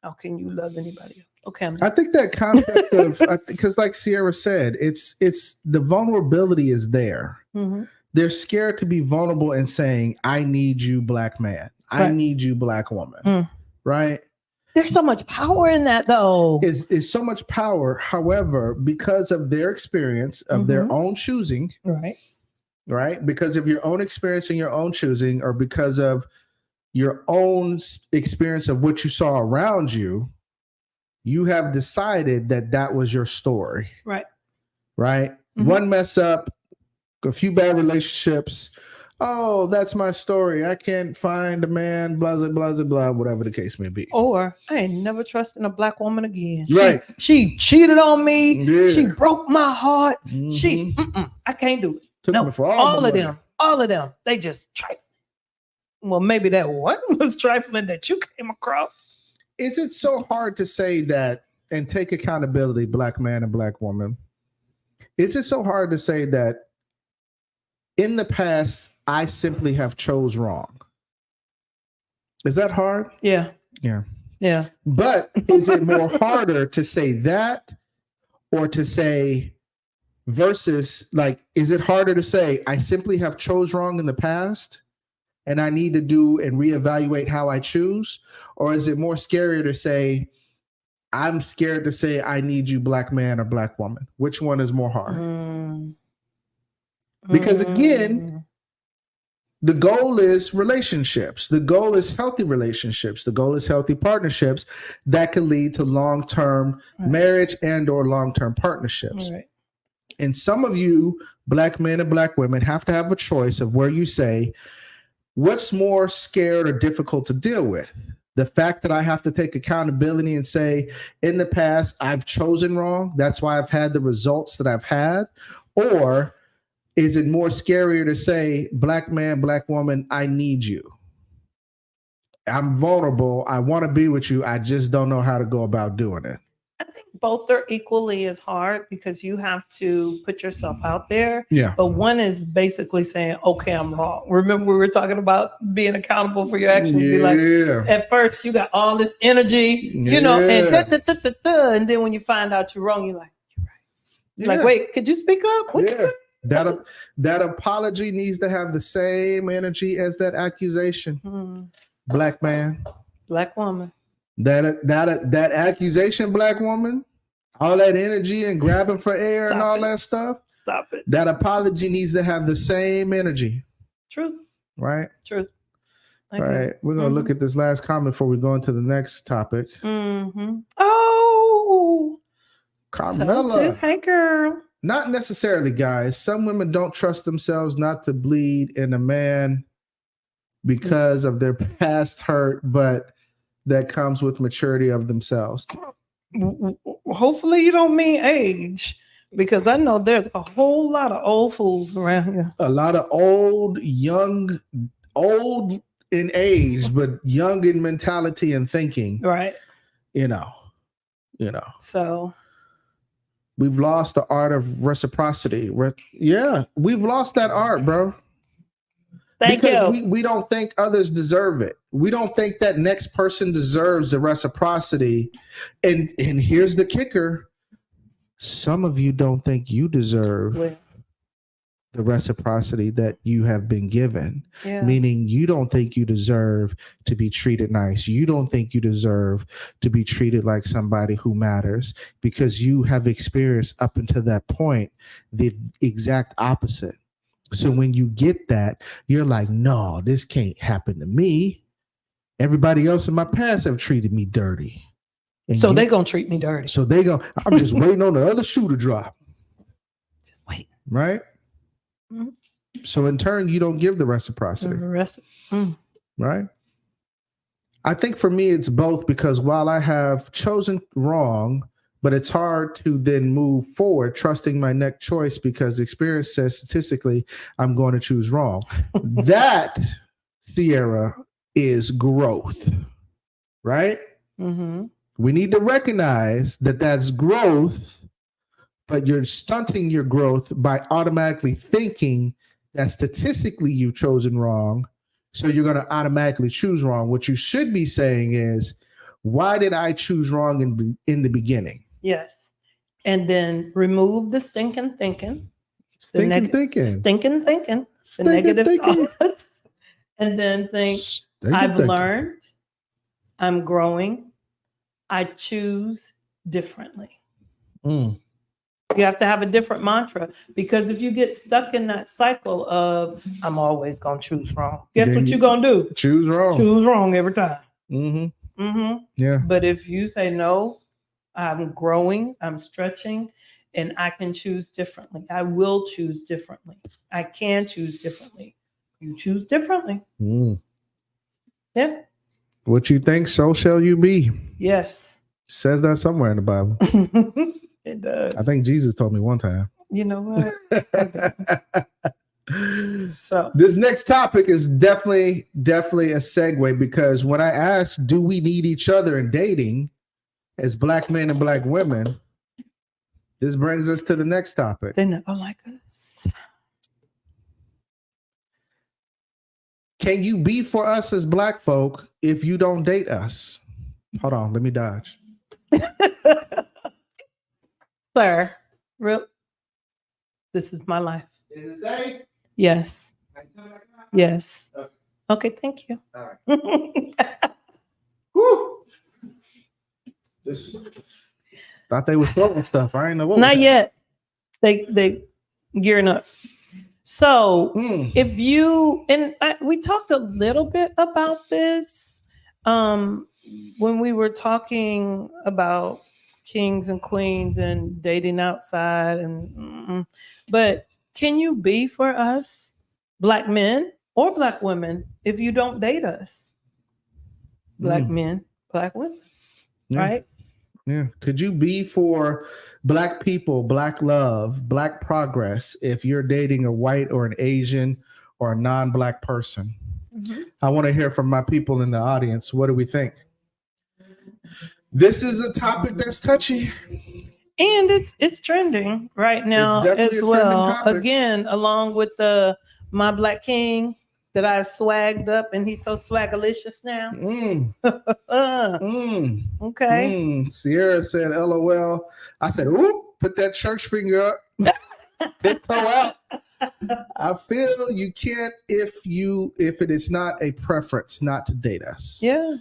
how can you love anybody else? Okay. I think that concept of, because like Sierra said, it's the vulnerability is there. They're scared to be vulnerable and saying, I need you, Black man. I need you, Black woman. Right? There's so much power in that, though. It's so much power. However, because of their experience, of their own choosing, right? Because of your own experience and your own choosing, or because of your own experience of what you saw around you, you have decided that was your story. Right? One mess up, a few bad relationships. Oh, that's my story. I can't find a man, blah, blah, blah, blah, whatever the case may be. Or I ain't never trusting a Black woman again. Right. She cheated on me. Yeah. She broke my heart. I can't do it. Took me for all of them. They just trifling. Well, maybe that one was trifling that you came across. Is it so hard to say that and take accountability, Black man and Black woman? Is it so hard to say that in the past, I simply have chose wrong? Is that hard? Yeah. Yeah. But is it more harder to say that or to say versus like, is it harder to say I simply have chose wrong in the past and I need to do and reevaluate how I choose? Or is it more scarier to say, I'm scared to say I need you, black man or black woman? Which one is more hard? Because again, the goal is relationships. The goal is healthy relationships. The goal is healthy partnerships that can lead to long-term marriage and or long-term partnerships. Right. And some of you, black men and black women, have to have a choice of where you say, what's more scared or difficult to deal with? The fact that I have to take accountability and say, in the past, I've chosen wrong. That's why I've had the results that I've had. Or is it more scarier to say, black man, black woman, I need you. I'm vulnerable. I want to be with you. I just don't know how to go about doing it. I think both are equally as hard because you have to put yourself out there. Yeah. But one is basically saying, okay, I'm wrong. Remember, we were talking about being accountable for your actions. Yeah. Be like, at first, you got all this energy, you know, and and then when you find out you're wrong, you're like, you're right. Yeah. Like, wait, could you speak up? That apology needs to have the same energy as that accusation. Black man, black woman. That accusation, black woman, all that energy and grabbing for air and all that stuff. Stop it. That apology needs to have the same energy. Truth. Right? Truth. All right. We're going to look at this last comment before we go into the next topic. Oh, Carmela. Hey, girl. Not necessarily, guys. Some women don't trust themselves not to bleed in a man because of their past hurt, but that comes with maturity of themselves. Hopefully you don't mean age, because I know there's a whole lot of old fools around here. A lot of old in age, but young in mentality and thinking. Right. You know. So we've lost the art of reciprocity. We've lost that art, bro. Thank you. We don't think others deserve it. We don't think that next person deserves the reciprocity. And here's the kicker. Some of you don't think you deserve the reciprocity that you have been given. Yeah. Meaning you don't think you deserve to be treated nice. You don't think you deserve to be treated like somebody who matters, because you have experienced up until that point the exact opposite. So when you get that, you're like, no, this can't happen to me. Everybody else in my past have treated me dirty. And so they're going to treat me dirty. So I'm just waiting on the other shoe to drop. Just wait. Right? Mm-hmm. So in turn, you don't give the reciprocity. Right? I think for me, it's both, because while I have chosen wrong, but it's hard to then move forward, trusting my next choice, because experience says statistically, I'm going to choose wrong. That, Sierra, is growth, right? Mm-hmm. We need to recognize that that's growth, but you're stunting your growth by automatically thinking that statistically you've chosen wrong. So you're going to automatically choose wrong. What you should be saying is, why did I choose wrong in the beginning? Yes. And then remove the stinking thinking. Stinking thinking. The negative thoughts. And then think, I've learned, I'm growing, I choose differently. You have to have a different mantra, because if you get stuck in that cycle of, I'm always going to choose wrong, guess what you're going to do? Choose wrong. Choose wrong every time. Mm-hmm. Mm-hmm. Yeah. But if you say, no, I'm growing, I'm stretching, and I can choose differently. I will choose differently. I can choose differently. You choose differently. Yeah. What you think, so shall you be. Yes. Says that somewhere in the Bible. It does. I think Jesus told me one time. You know what? So this next topic is definitely a segue, because when I asked, do we need each other in dating as black men and black women, this brings us to the next topic. They never like us. Can you be for us as black folk if you don't date us? Hold on, let me dodge. Sir, this is my life. Is it safe? Yes. Yes. Okay, thank you. All right. Woo. Just thought they was throwing stuff. I ain't know what. Not yet. They gearing up. So if you we talked a little bit about this when we were talking about kings and queens and dating outside but can you be for us Black men or Black women if you don't date us? Black men, Black women, right? Yeah. Could you be for Black people, Black love, Black progress if you're dating a white or an Asian or a non-Black person? I want to hear from my people in the audience. What do we think? This is a topic that's touchy. And it's trending right now as well. Again, along with my Black king that I've swagged up, and he's so swagalicious now. Okay. Sierra said, LOL. I said, ooh, put that church finger up. Tiptoe out. I feel you can't if it is not a preference not to date us. Yeah.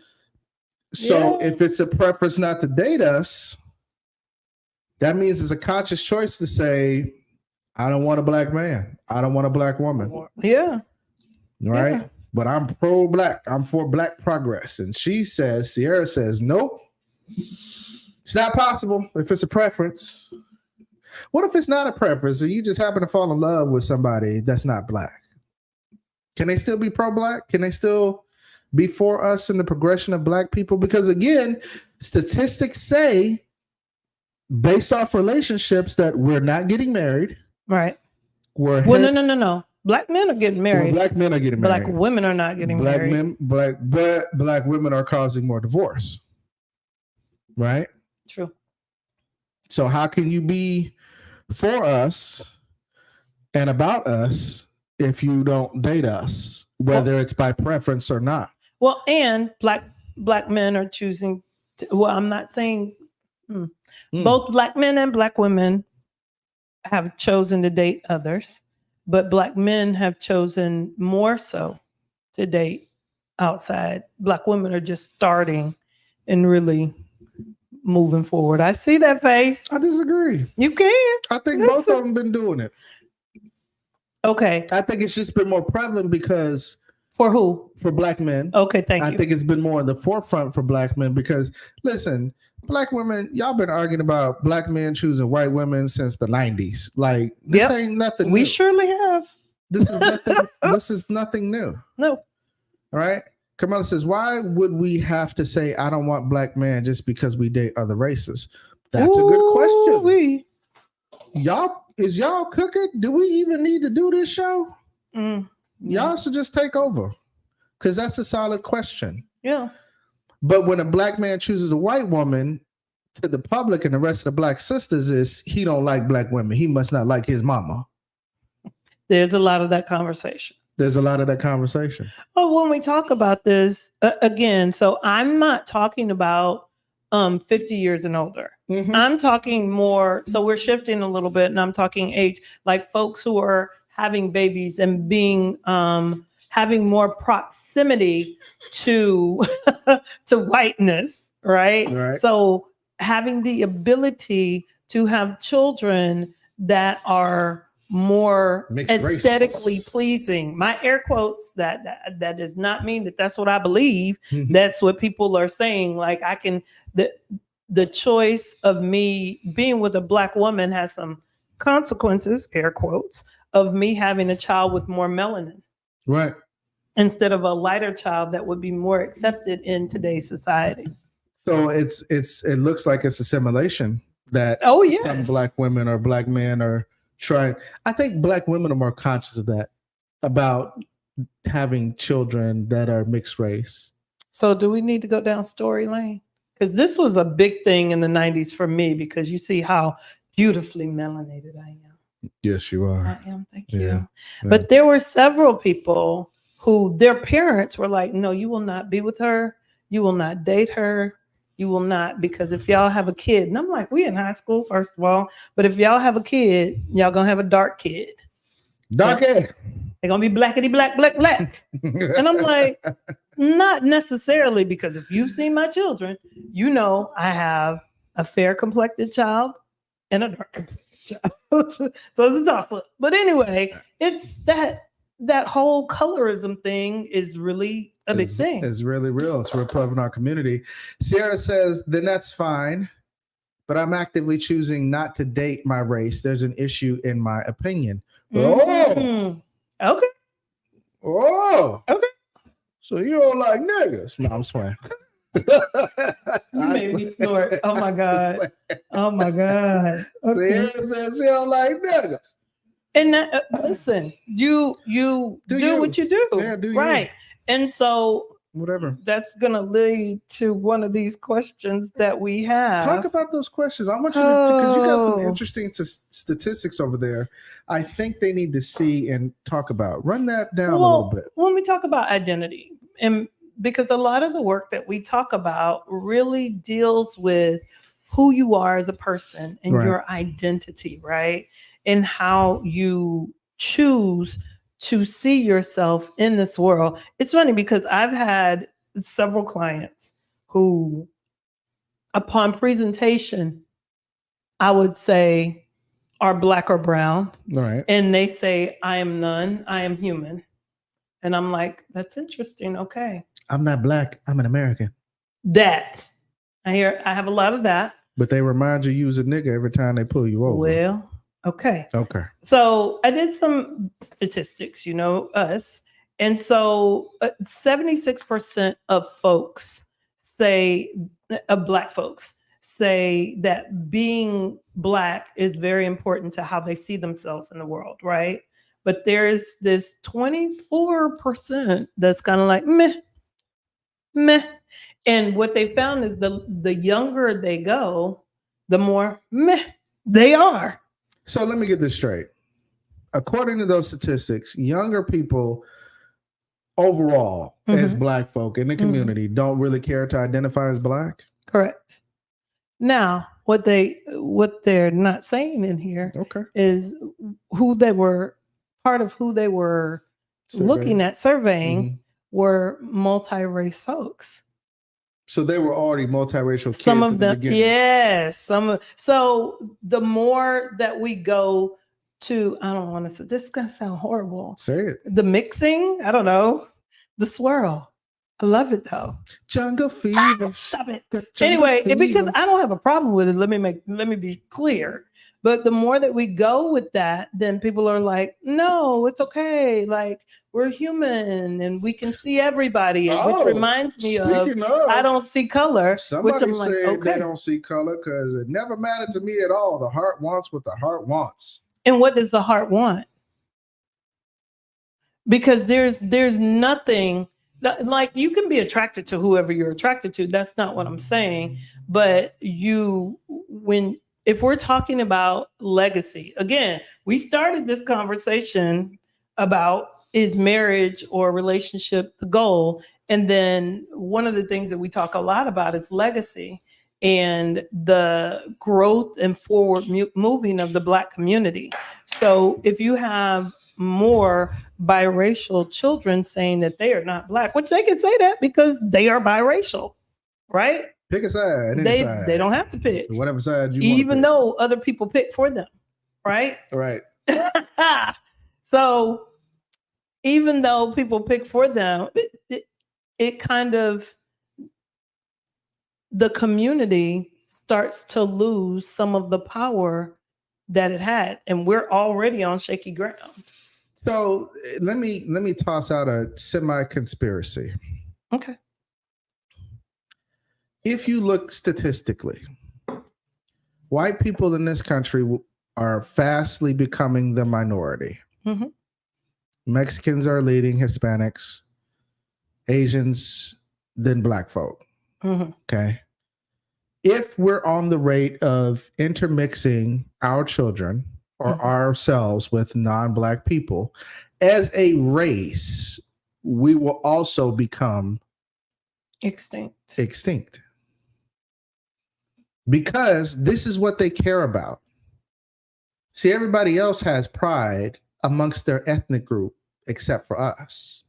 So if it's a preference not to date us, that means it's a conscious choice to say, I don't want a Black man. I don't want a Black woman. Yeah. Right? Yeah. But I'm pro-Black. I'm for Black progress. And Sierra says, nope. It's not possible if it's a preference. What if it's not a preference and you just happen to fall in love with somebody that's not Black? Can they still be pro-Black? Can they still be for us in the progression of Black people? Because again, statistics say, based off relationships, that we're not getting married. Right. No. Black men are getting married. Black men are getting married. Black women are not getting married. Black women are causing more divorce. Right? True. So how can you be for us and about us if you don't date us, whether it's by preference or not? Well, and black men are choosing to, I'm not saying both Black men and Black women have chosen to date others, but Black men have chosen more so to date outside. Black women are just starting and really moving forward. I see that face. I disagree. You can. I think both of them been doing it. Okay. I think it's just been more prevalent because... For who? For Black men. Okay, thank you. I think it's been more in the forefront for Black men because, listen, Black women, y'all been arguing about Black men choosing white women since the 90s. Like, this ain't nothing new. We surely have. This is nothing. This is nothing new. No. All right. Kamala says, why would we have to say I don't want Black men just because we date other races? That's a good question. Is y'all cooking? Do we even need to do this show? Y'all should just take over, because that's a solid question. Yeah. But when a Black man chooses a white woman, to the public and the rest of the Black sisters is he don't like Black women. He must not like his mama. There's a lot of that conversation. Oh, when we talk about this again, so I'm not talking about 50 years and older. I'm talking more. So we're shifting a little bit, and I'm talking age, like folks who are having babies and being having more proximity to whiteness, right? So having the ability to have children that are more aesthetically pleasing. My air quotes, that does not mean that that's what I believe. That's what people are saying. Like the choice of me being with a Black woman has some consequences, air quotes, of me having a child with more melanin. Right. Instead of a lighter child that would be more accepted in today's society. So it looks like it's assimilation that some Black women or Black men are trying. I think Black women are more conscious of that, about having children that are mixed race. So do we need to go down story lane? Because this was a big thing in the 90s for me, because you see how beautifully melanated I am. Yes, you are. I am. Thank you. But there were several people who their parents were like, no, you will not be with her. You will not date her. You will not, because if y'all have a kid, and I'm like, we in high school, first of all, but if y'all have a kid, y'all gonna have a dark kid. Dark hair. They're gonna be blackety black, black, black. And I'm like, not necessarily, because if you've seen my children, you know I have a fair complected child and a dark complected child. So it's a toss-up. But anyway, it's that whole colorism thing is really a big thing. It's really real. It's real prevalent in our community. Sierra says, then that's fine, but I'm actively choosing not to date my race. There's an issue in my opinion. Mm-hmm. Oh, okay. Oh, okay. So you don't like niggas? No, I'm swearing. You made me snort. Oh my god. Oh my god. Okay. Sierra says she don't like niggas. And listen, you do what you do. Yeah, do right. You. And so whatever. That's gonna lead to one of these questions that we have. Talk about those questions. I want you to, because you got some interesting statistics over there. I think they need to see and talk about. Run that down a little bit. When we talk about identity, and because a lot of the work that we talk about really deals with who you are as a person and your identity, right? And how you choose to see yourself in this world. It's funny because I've had several clients who, upon presentation, I would say are Black or brown. Right. And they say, I am none, I am human. And I'm like, that's interesting. Okay. I'm not Black, I'm an American. I have a lot of that. But they remind you was a nigga every time they pull you over. Well, okay. Okay. So I did some statistics, us. And so 76% of folks Black folks say that being Black is very important to how they see themselves in the world, right? But there's this 24% that's kind of like, meh. And what they found is the younger they go, the more meh they are. So let me get this straight. According to those statistics, younger people overall, as Black folk in the community, don't really care to identify as Black? Correct. Now, what they're not saying in here is part of who they were looking at surveying were multi-race folks. So they were already multiracial kids. Some of them, yes. So the more that we go to, I don't want to say, this is going to sound horrible. Say it. The mixing, I don't know, the swirl. I love it though. Jungle fever. Stop it. Anyway, because I don't have a problem with it. Let me be clear. But the more that we go with that, then people are like, no, it's okay. Like, we're human and we can see everybody. Which reminds me of I don't see color. Somebody which said they don't see color because it never mattered to me at all. The heart wants what the heart wants. And what does the heart want? Because there's nothing, like, you can be attracted to whoever you're attracted to. That's not what I'm saying. But if we're talking about legacy, again, we started this conversation about, is marriage or relationship the goal? And then one of the things that we talk a lot about is legacy and the growth and forward moving of the Black community. So if you have more biracial children saying that they are not Black, which they can say that because they are biracial, right? Pick a side. They don't have to pick. Whatever side you want. Even though other people pick for them, right? Right. So even though people pick for them, it kind of, the community starts to lose some of the power that it had. And we're already on shaky ground. So let me toss out a semi-conspiracy. Okay. If you look statistically, white people in this country are fastly becoming the minority. Mm-hmm. Mexicans are leading, Hispanics, Asians, then Black folk. Mm-hmm. Okay. If we're on the rate of intermixing our children or ourselves with non-Black people, as a race, we will also become extinct. because this is what they care about. See, everybody else has pride amongst their ethnic group except for us.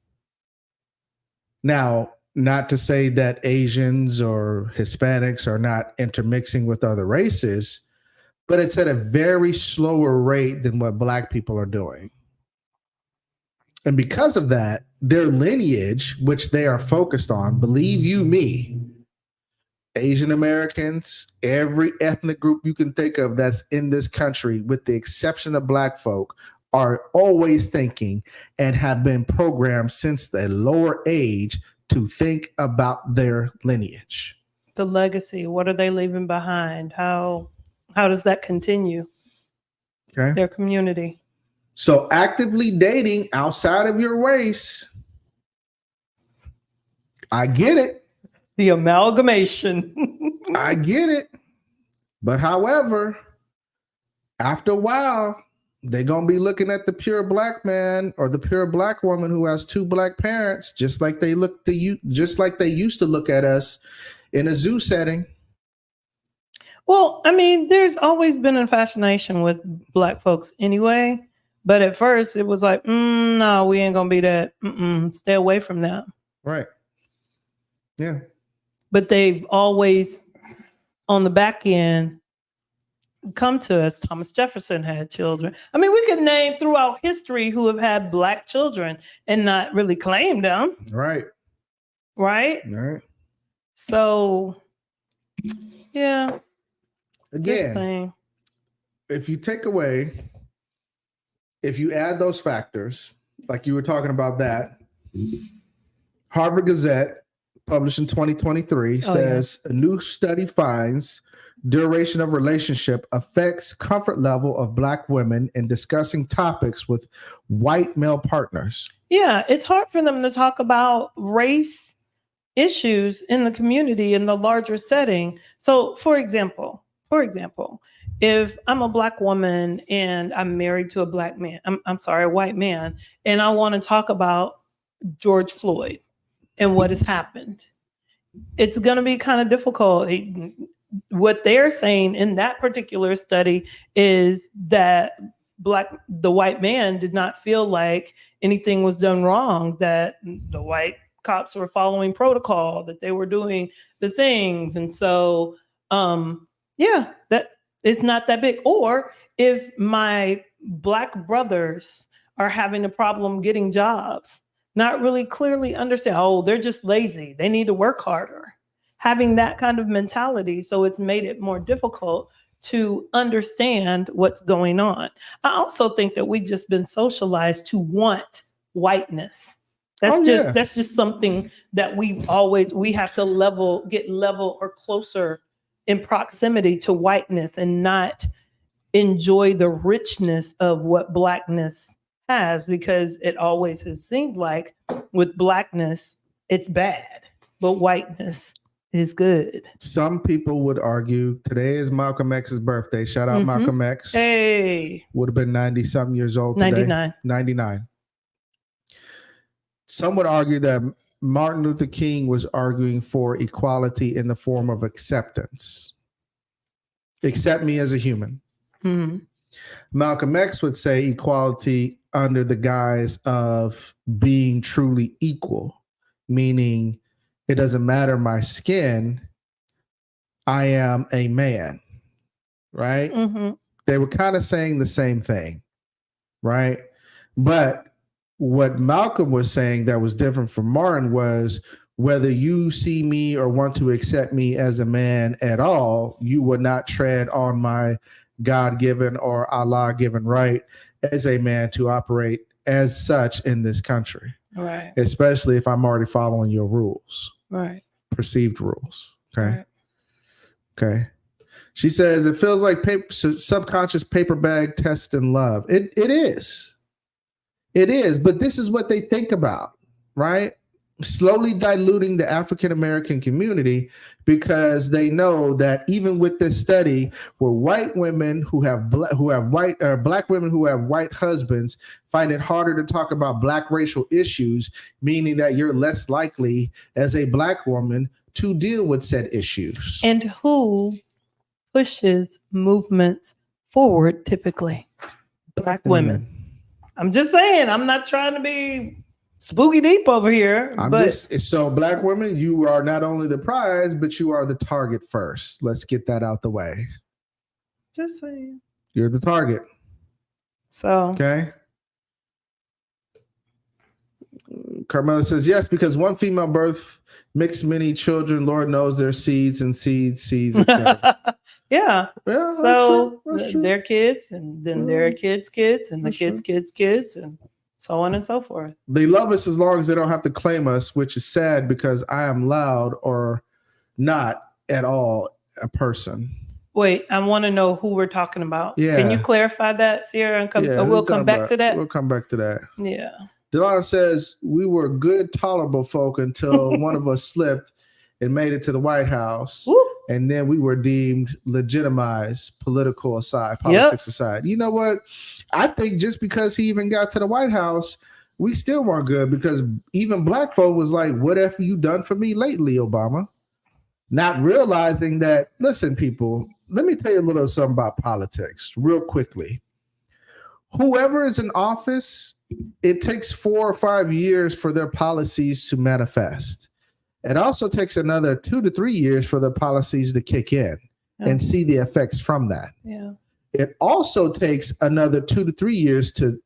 Now, not to say that Asians or Hispanics are not intermixing with other races, but it's at a very slower rate than what Black people are doing. And because of that, their lineage, which they are focused on, believe you me, Asian Americans, every ethnic group you can think of that's in this country, with the exception of Black folk, are always thinking and have been programmed since the lower age to think about their lineage. The legacy, what are they leaving behind? How does that continue? Okay. Their community. So actively dating outside of your race, I get it. The amalgamation. I get it. But however, after a while, they're going to be looking at the pure Black man or the pure Black woman who has two Black parents, just like they used to look at us in a zoo setting. Well, I mean, there's always been a fascination with Black folks anyway. But at first it was like, no, we ain't going to be that. Stay away from that. Right. Yeah. But they've always, on the back end, come to us. Thomas Jefferson had children. I mean, we could name throughout history who have had Black children and not really claim them. Right. Right? Right. So, yeah. Again, if you add those factors, like you were talking about that, Harvard Gazette, published in 2023, says a new study finds duration of relationship affects comfort level of Black women in discussing topics with white male partners. Yeah, it's hard for them to talk about race issues in the community in the larger setting. So, for example, if I'm a Black woman and I'm married to a Black man, a white man, and I want to talk about George Floyd and what has happened, it's going to be kind of difficult. What they're saying in that particular study is that the white man did not feel like anything was done wrong, that the white cops were following protocol, that they were doing the things. And so, that it's not that big. Or if my Black brothers are having a problem getting jobs, not really clearly understand, they're just lazy, they need to work harder. Having that kind of mentality. So it's made it more difficult to understand what's going on. I also think that we've just been socialized to want whiteness. That's just something that we have to get level or closer in proximity to whiteness and not enjoy the richness of what Blackness has, because it always has seemed like with Blackness, it's bad, but whiteness is good. Some people would argue today is Malcolm X's birthday. Shout out Malcolm X. Hey. Would have been 90-something years old today. 99. Some would argue that Martin Luther King was arguing for equality in the form of acceptance. Accept me as a human. Mm-hmm. Malcolm X would say equality under the guise of being truly equal, meaning it doesn't matter my skin, I am a man, right? Mm-hmm. They were kind of saying the same thing, right? But what Malcolm was saying that was different from Martin was, whether you see me or want to accept me as a man at all, you would not tread on my God-given or Allah-given right as a man to operate as such in this country. Right. Especially if I'm already following your rules. Right. Perceived rules. Okay. Right. Okay. She says it feels like subconscious paper bag test in love. It is. It is. But this is what they think about, right? Slowly diluting the African American community, because they know that even with this study, where white women who have Black women who have white husbands find it harder to talk about Black racial issues, meaning that you're less likely as a Black woman to deal with said issues. And who pushes movements forward, typically? Black women. I'm just saying, I'm not trying to be spooky deep over here. So Black women, you are not only the prize, but you are the target first. Let's get that out the way. Just saying. You're the target. So. Okay. Carmela says, yes, because one female birth makes many children. Lord knows their seeds and seeds, etc. Yeah. So that's true. Their kids, and then their kids' kids, and the kids' kids' kids, and so on and so forth. They love us as long as they don't have to claim us, which is sad because I am loud or not at all a person. Wait, I want to know who we're talking about. Yeah. Can you clarify that, Sierra? And we'll come back to that. We'll come back to that. Yeah. Delana says, we were good, tolerable folk until one of us slipped and made it to the White House. Whoop. And then we were deemed legitimized, politics aside. You know what? I think just because he even got to the White House, we still weren't good, because even Black folk was like, what have you done for me lately, Obama? Not realizing that, listen, people, let me tell you a little something about politics real quickly. Whoever is in office, it takes 4 or 5 years for their policies to manifest. It also takes another 2 to 3 years for the policies to kick in and see the effects from that. Yeah. It also takes another 2 to 3 years to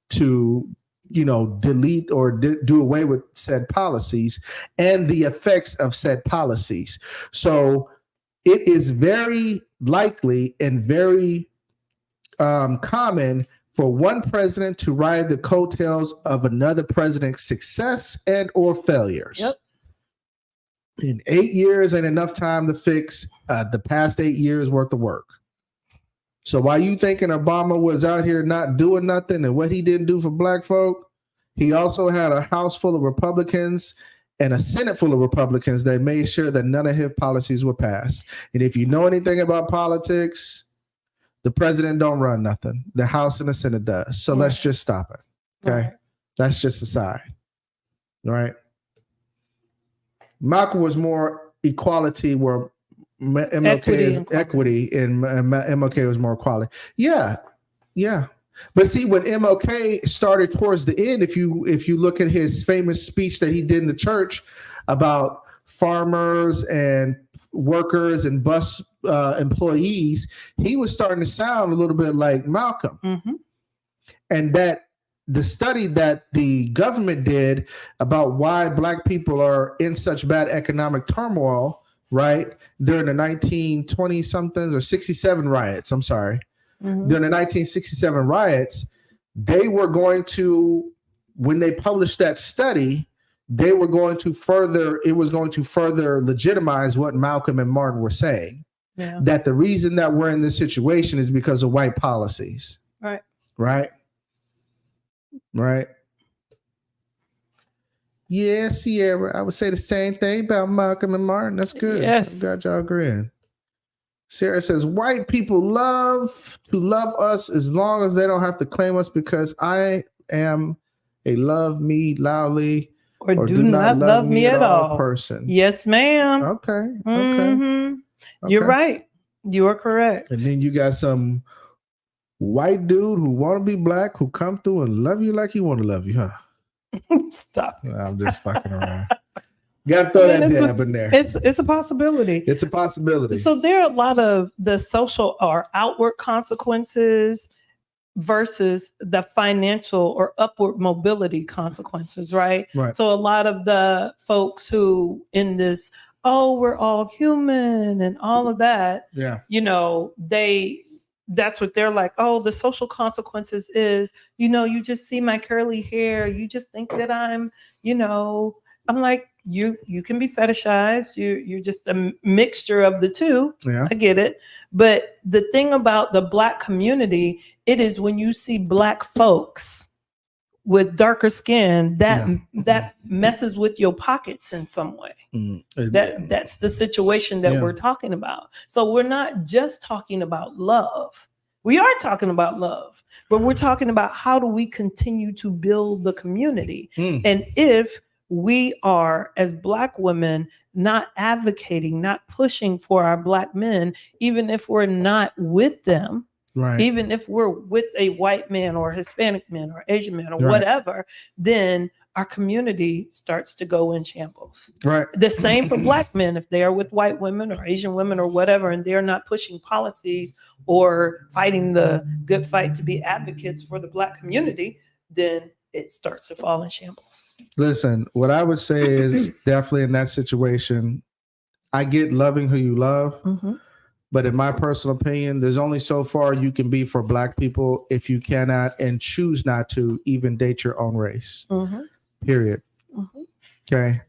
delete or do away with said policies and the effects of said policies. So it is very likely and very common for one president to ride the coattails of another president's success and or failures. Yep. In 8 years ain't enough time to fix the past 8 years worth of work. So while you thinking Obama was out here not doing nothing and what he didn't do for Black folk, he also had a House full of Republicans and a Senate full of Republicans that made sure that none of his policies were passed. And if you know anything about politics, the president don't run nothing. The House and the Senate does. So let's just stop it. Okay. Right. That's just aside. All right. Malcolm was more equality, where MLK is equity, and MLK was more equality. Yeah. But see, when MLK started towards the end, if you look at his famous speech that he did in the church about farmers and workers and bus employees, he was starting to sound a little bit like Malcolm. Mm-hmm. And that the study that the government did about why Black people are in such bad economic turmoil, right, during the 1920 somethings or 67 riots, I'm sorry, during the 1967 riots, they were going to, when they published that study, it was going to further legitimize what Malcolm and Martin were saying. Yeah. That the reason that we're in this situation is because of white policies. Right. Yeah, Sierra, I would say the same thing about Malcolm and Martin. That's good. Yes. I'm glad y'all agreeing. Sarah says, white people love to love us as long as they don't have to claim us, because I am a love me loudly or do not love me at all person. Yes, ma'am. Okay. You're right. You are correct. And then you got some white dude who want to be Black who come through and love you like he want to love you, huh? Stop. I'm just fucking around. Got to throw that jab in there. It's a possibility. It's a possibility. So there are a lot of the social or outward consequences versus the financial or upward mobility consequences, right? So a lot of the folks who in this, we're all human and all of that, that's what they're like, the social consequences is, you just see my curly hair. You just think that I'm like, you can be fetishized. You're just a mixture of the two. Yeah. I get it. But the thing about the Black community, it is when you see Black folks with darker skin, that messes with your pockets in some way. That's the situation that we're talking about. So we're not just talking about love. We are talking about love, but we're talking about how do we continue to build the community. And if we are, as Black women, not advocating, not pushing for our Black men, even if we're not with them. Right. Even if we're with a white man or Hispanic man or Asian man or whatever, then our community starts to go in shambles. Right. The same for Black men. If they are with white women or Asian women or whatever, and they're not pushing policies or fighting the good fight to be advocates for the Black community, then it starts to fall in shambles. Listen, what I would say is definitely in that situation, I get loving who you love. Mm-hmm. But in my personal opinion, there's only so far you can be for Black people if you cannot and choose not to even date your own race. Mm-hmm. Period. Mm-hmm. Okay.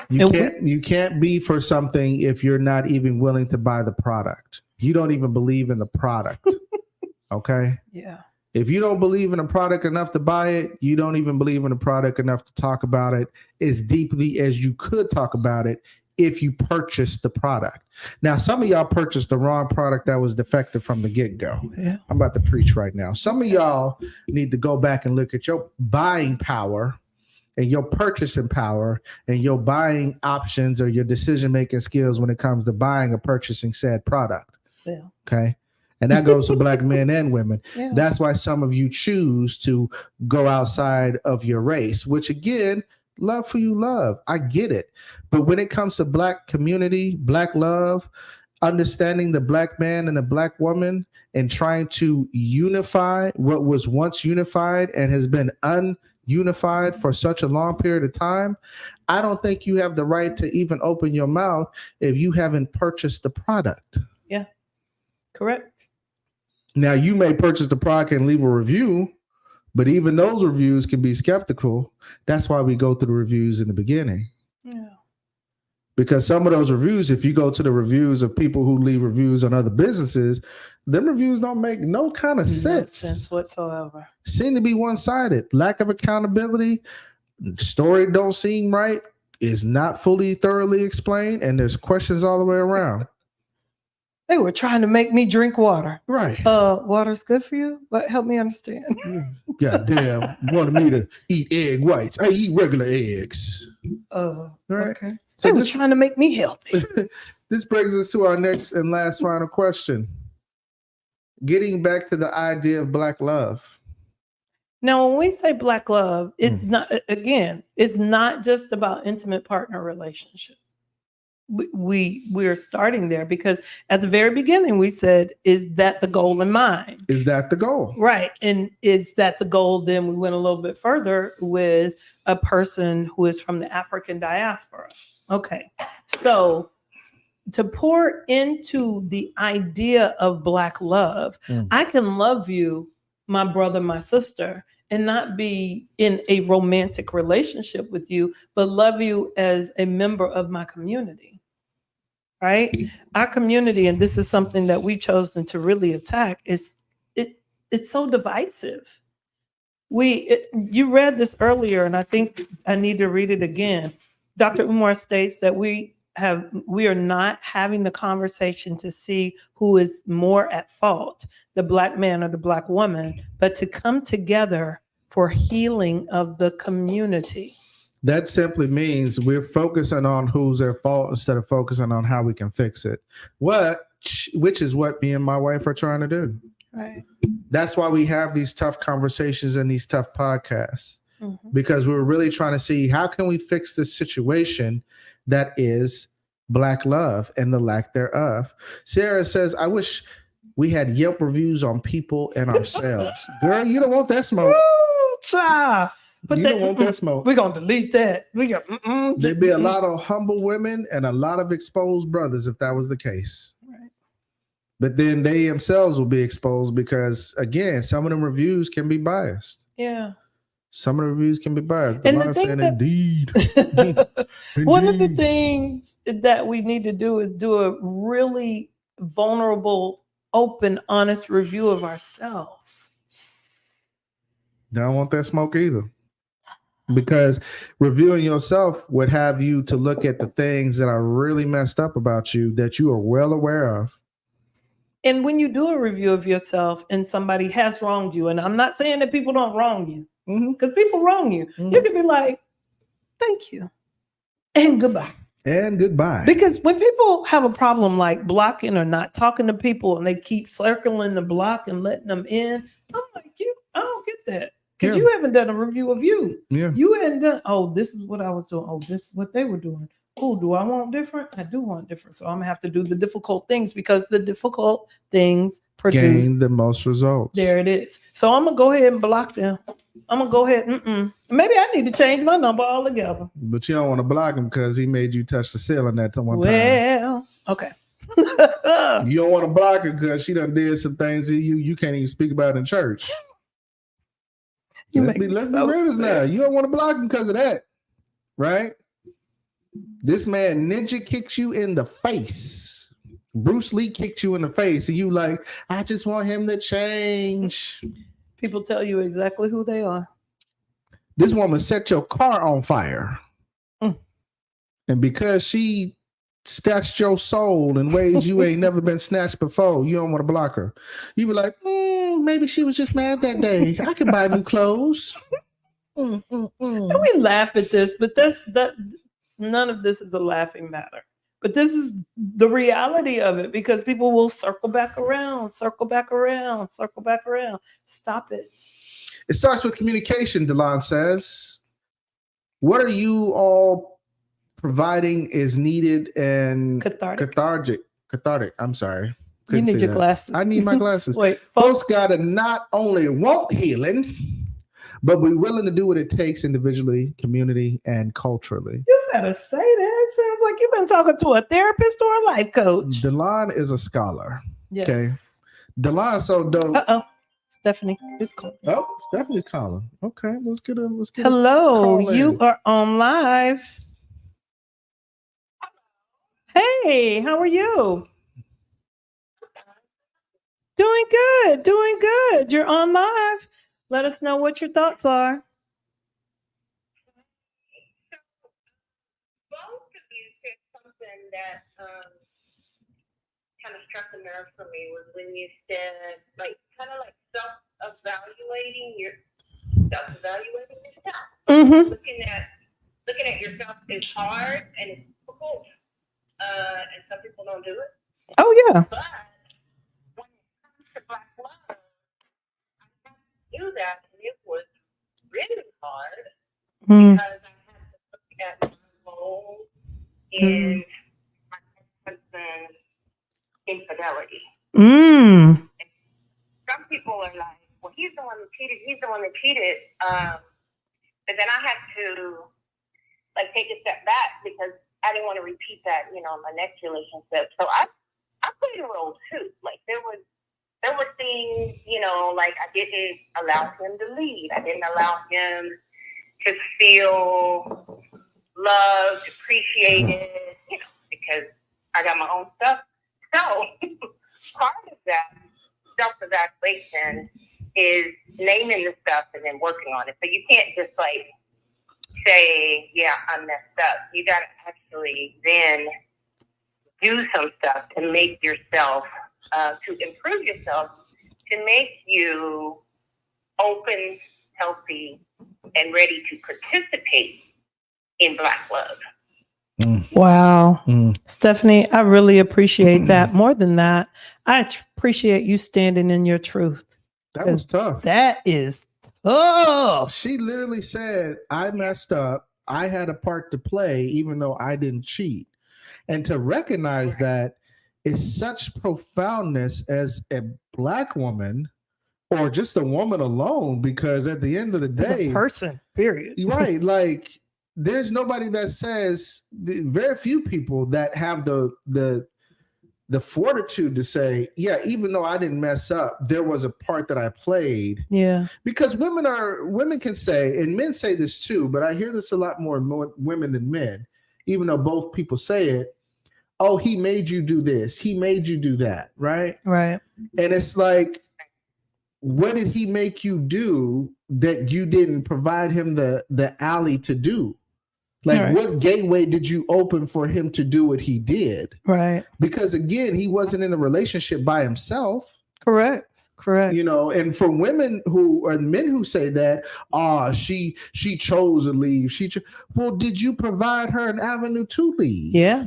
You can't be for something if you're not even willing to buy the product. You don't even believe in the product. Okay. Yeah. If you don't believe in a product enough to buy it, you don't even believe in a product enough to talk about it as deeply as you could talk about it if you purchase the product. Now, some of y'all purchased the wrong product that was defective from the get-go. Yeah. I'm about to preach right now. Some of y'all need to go back and look at your buying power and your purchasing power and your buying options or your decision-making skills when it comes to buying or purchasing said product. Yeah. Okay. And that goes for Black men and women. Yeah. That's why some of you choose to go outside of your race, which again, love for you love. I get it. But when it comes to Black community, Black love, understanding the Black man and the Black woman and trying to unify what was once unified and has been ununified for such a long period of time, I don't think you have the right to even open your mouth if you haven't purchased the product. Yeah, correct. Now, you may purchase the product and leave a review, but even those reviews can be skeptical. That's why we go through the reviews in the beginning. Yeah. Because some of those reviews, if you go to the reviews of people who leave reviews on other businesses, them reviews don't make no kind of sense. No sense whatsoever. Seem to be one-sided. Lack of accountability. Story don't seem right. Is not fully thoroughly explained. And there's questions all the way around. They were trying to make me drink water. Right. Water's good for you? But help me understand. Goddamn, wanted me to eat egg whites. I eat regular eggs. Right. Okay. So they were trying to make me healthy. This brings us to our next and last final question. Getting back to the idea of Black love. Now, when we say Black love, it's not, again, it's not just about intimate partner relationships. We're starting there because at the very beginning we said, is that the goal in mind? Is that the goal? Right. And is that the goal? Then we went a little bit further with a person who is from the African diaspora. Okay. So to pour into the idea of Black love, I can love you, my brother, my sister, and not be in a romantic relationship with you, but love you as a member of my community. Right? Our community, and this is something that we've chosen to really attack, it's so divisive. You read this earlier, and I think I need to read it again. Dr. Umar states that we are not having the conversation to see who is more at fault, the Black man or the Black woman, but to come together for healing of the community. That simply means we're focusing on who's at fault instead of focusing on how we can fix it. Which is what me and my wife are trying to do. Right. That's why we have these tough conversations and these tough podcasts, because we're really trying to see how can we fix this situation that is Black love and the lack thereof. Sarah says, I wish we had Yelp reviews on people and ourselves. Girl, you don't want that smoke. Woo, child. But you don't want that smoke. We're going to delete that. There'd be a lot of humble women and a lot of exposed brothers if that was the case. Right. But then they themselves will be exposed because, again, some of them reviews can be biased. Yeah. Some of the reviews can be biased. And the thing indeed. One of the things that we need to do is do a really vulnerable, open, honest review of ourselves. Don't want that smoke either. Because reviewing yourself would have you to look at the things that are really messed up about you that you are well aware of. And when you do a review of yourself and somebody has wronged you, and I'm not saying that people don't wrong you, because people wrong you, you can be like, Thank you. And goodbye. And goodbye. Because when people have a problem like blocking or not talking to people and they keep circling the block and letting them in, I'm like, I don't get that. Because you haven't done a review of you. Yeah. You hadn't done, this is what I was doing. Oh, this is what they were doing. Oh, do I want different? I do want different. So I'm going to have to do the difficult things because the difficult things gain the most results. There it is. So I'm going to go ahead and block them. I'm going to go ahead. Maybe I need to change my number altogether. But you don't want to block him because he made you touch the ceiling that one time. Well, okay. You don't want to block her because she done did some things that you can't even speak about in church. Let's be real now. You don't want to block him because of that. Right? This man ninja kicks you in the face. Bruce Lee kicked you in the face, and you like, I just want him to change. People tell you exactly who they are. This woman set your car on fire. And because she snatched your soul in ways you ain't never been snatched before, you don't want to block her. You be like, maybe she was just mad that day. I can buy new clothes. And we laugh at this, but none of this is a laughing matter. But this is the reality of it because people will circle back around. Stop it. It starts with communication, Delon says. What are you all providing is needed and cathartic. I'm sorry. You need your glasses. I need my glasses. Wait, folks gotta not only want healing, but be willing to do what it takes individually, community, and culturally. You better say that. It sounds like you've been talking to a therapist or a life coach. Delon is a scholar. Yes. Okay. Delon so dope. Stephanie is calling. Oh, Stephanie's calling. Okay, let's get her. Hello, you are on live. Hey, how are you? Doing good. You're on live. Let us know what your thoughts are. Both of you said something that kind of struck a nerve for me was when you said, kind of self-evaluating yourself. Mm-hmm. Looking at yourself is hard and it's difficult, and some people don't do it. Oh yeah. But when it comes to Black love, I had to do that, and it was really hard because I had to look at my role in my husband's infidelity. Some people are like, well, he's the one that cheated. But then I had to take a step back because I didn't want to repeat that, in my next relationship. So I played a role too. There were things, I didn't allow him to lead. I didn't allow him to feel loved, appreciated, because I got my own stuff. So part of that self-evaluation is naming the stuff and then working on it. So you can't just say, yeah, I messed up. You got to actually then do some stuff to make yourself, to improve yourself, to make you open, healthy, and ready to participate in Black love. Wow. Stephanie, I really appreciate that. More than that, I appreciate you standing in your truth. That was tough. That is tough. She literally said, I messed up. I had a part to play, even though I didn't cheat. And to recognize that is such profoundness as a Black woman or just a woman alone, because at the end of the day, as a person, period. Right. There's nobody that says, very few people that have the fortitude to say, yeah, even though I didn't mess up, there was a part that I played. Yeah. Because women can say, and men say this too, but I hear this a lot more women than men, even though both people say it. Oh, he made you do this. He made you do that. Right. Right. And it's like, what did he make you do that you didn't provide him the alley to do? What gateway did you open for him to do what he did? Right. Because again, he wasn't in a relationship by himself. Correct. Correct. You know, and for women who or men who say that, she chose to leave. Well, did you provide her an avenue to leave? Yeah,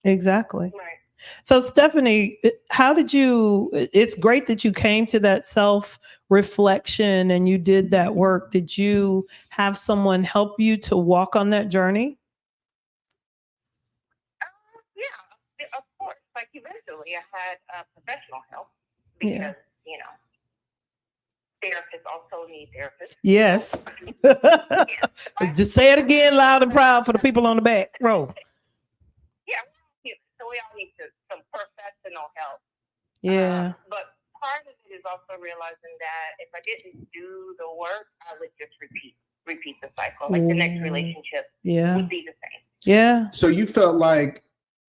exactly. Right. So Stephanie, how did you, it's great that you came to that self-reflection and you did that work. Did you have someone help you to walk on that journey? Yeah, of course. Like eventually I had professional help because, you know, therapists also need therapists. Yes. Just say it again loud and proud for the people on the back row. Yeah, so we all need some professional help. Yeah. But part of it is also realizing that if I didn't do the work, I would just repeat the cycle. Like the next relationship would be the same. Yeah. So you felt like,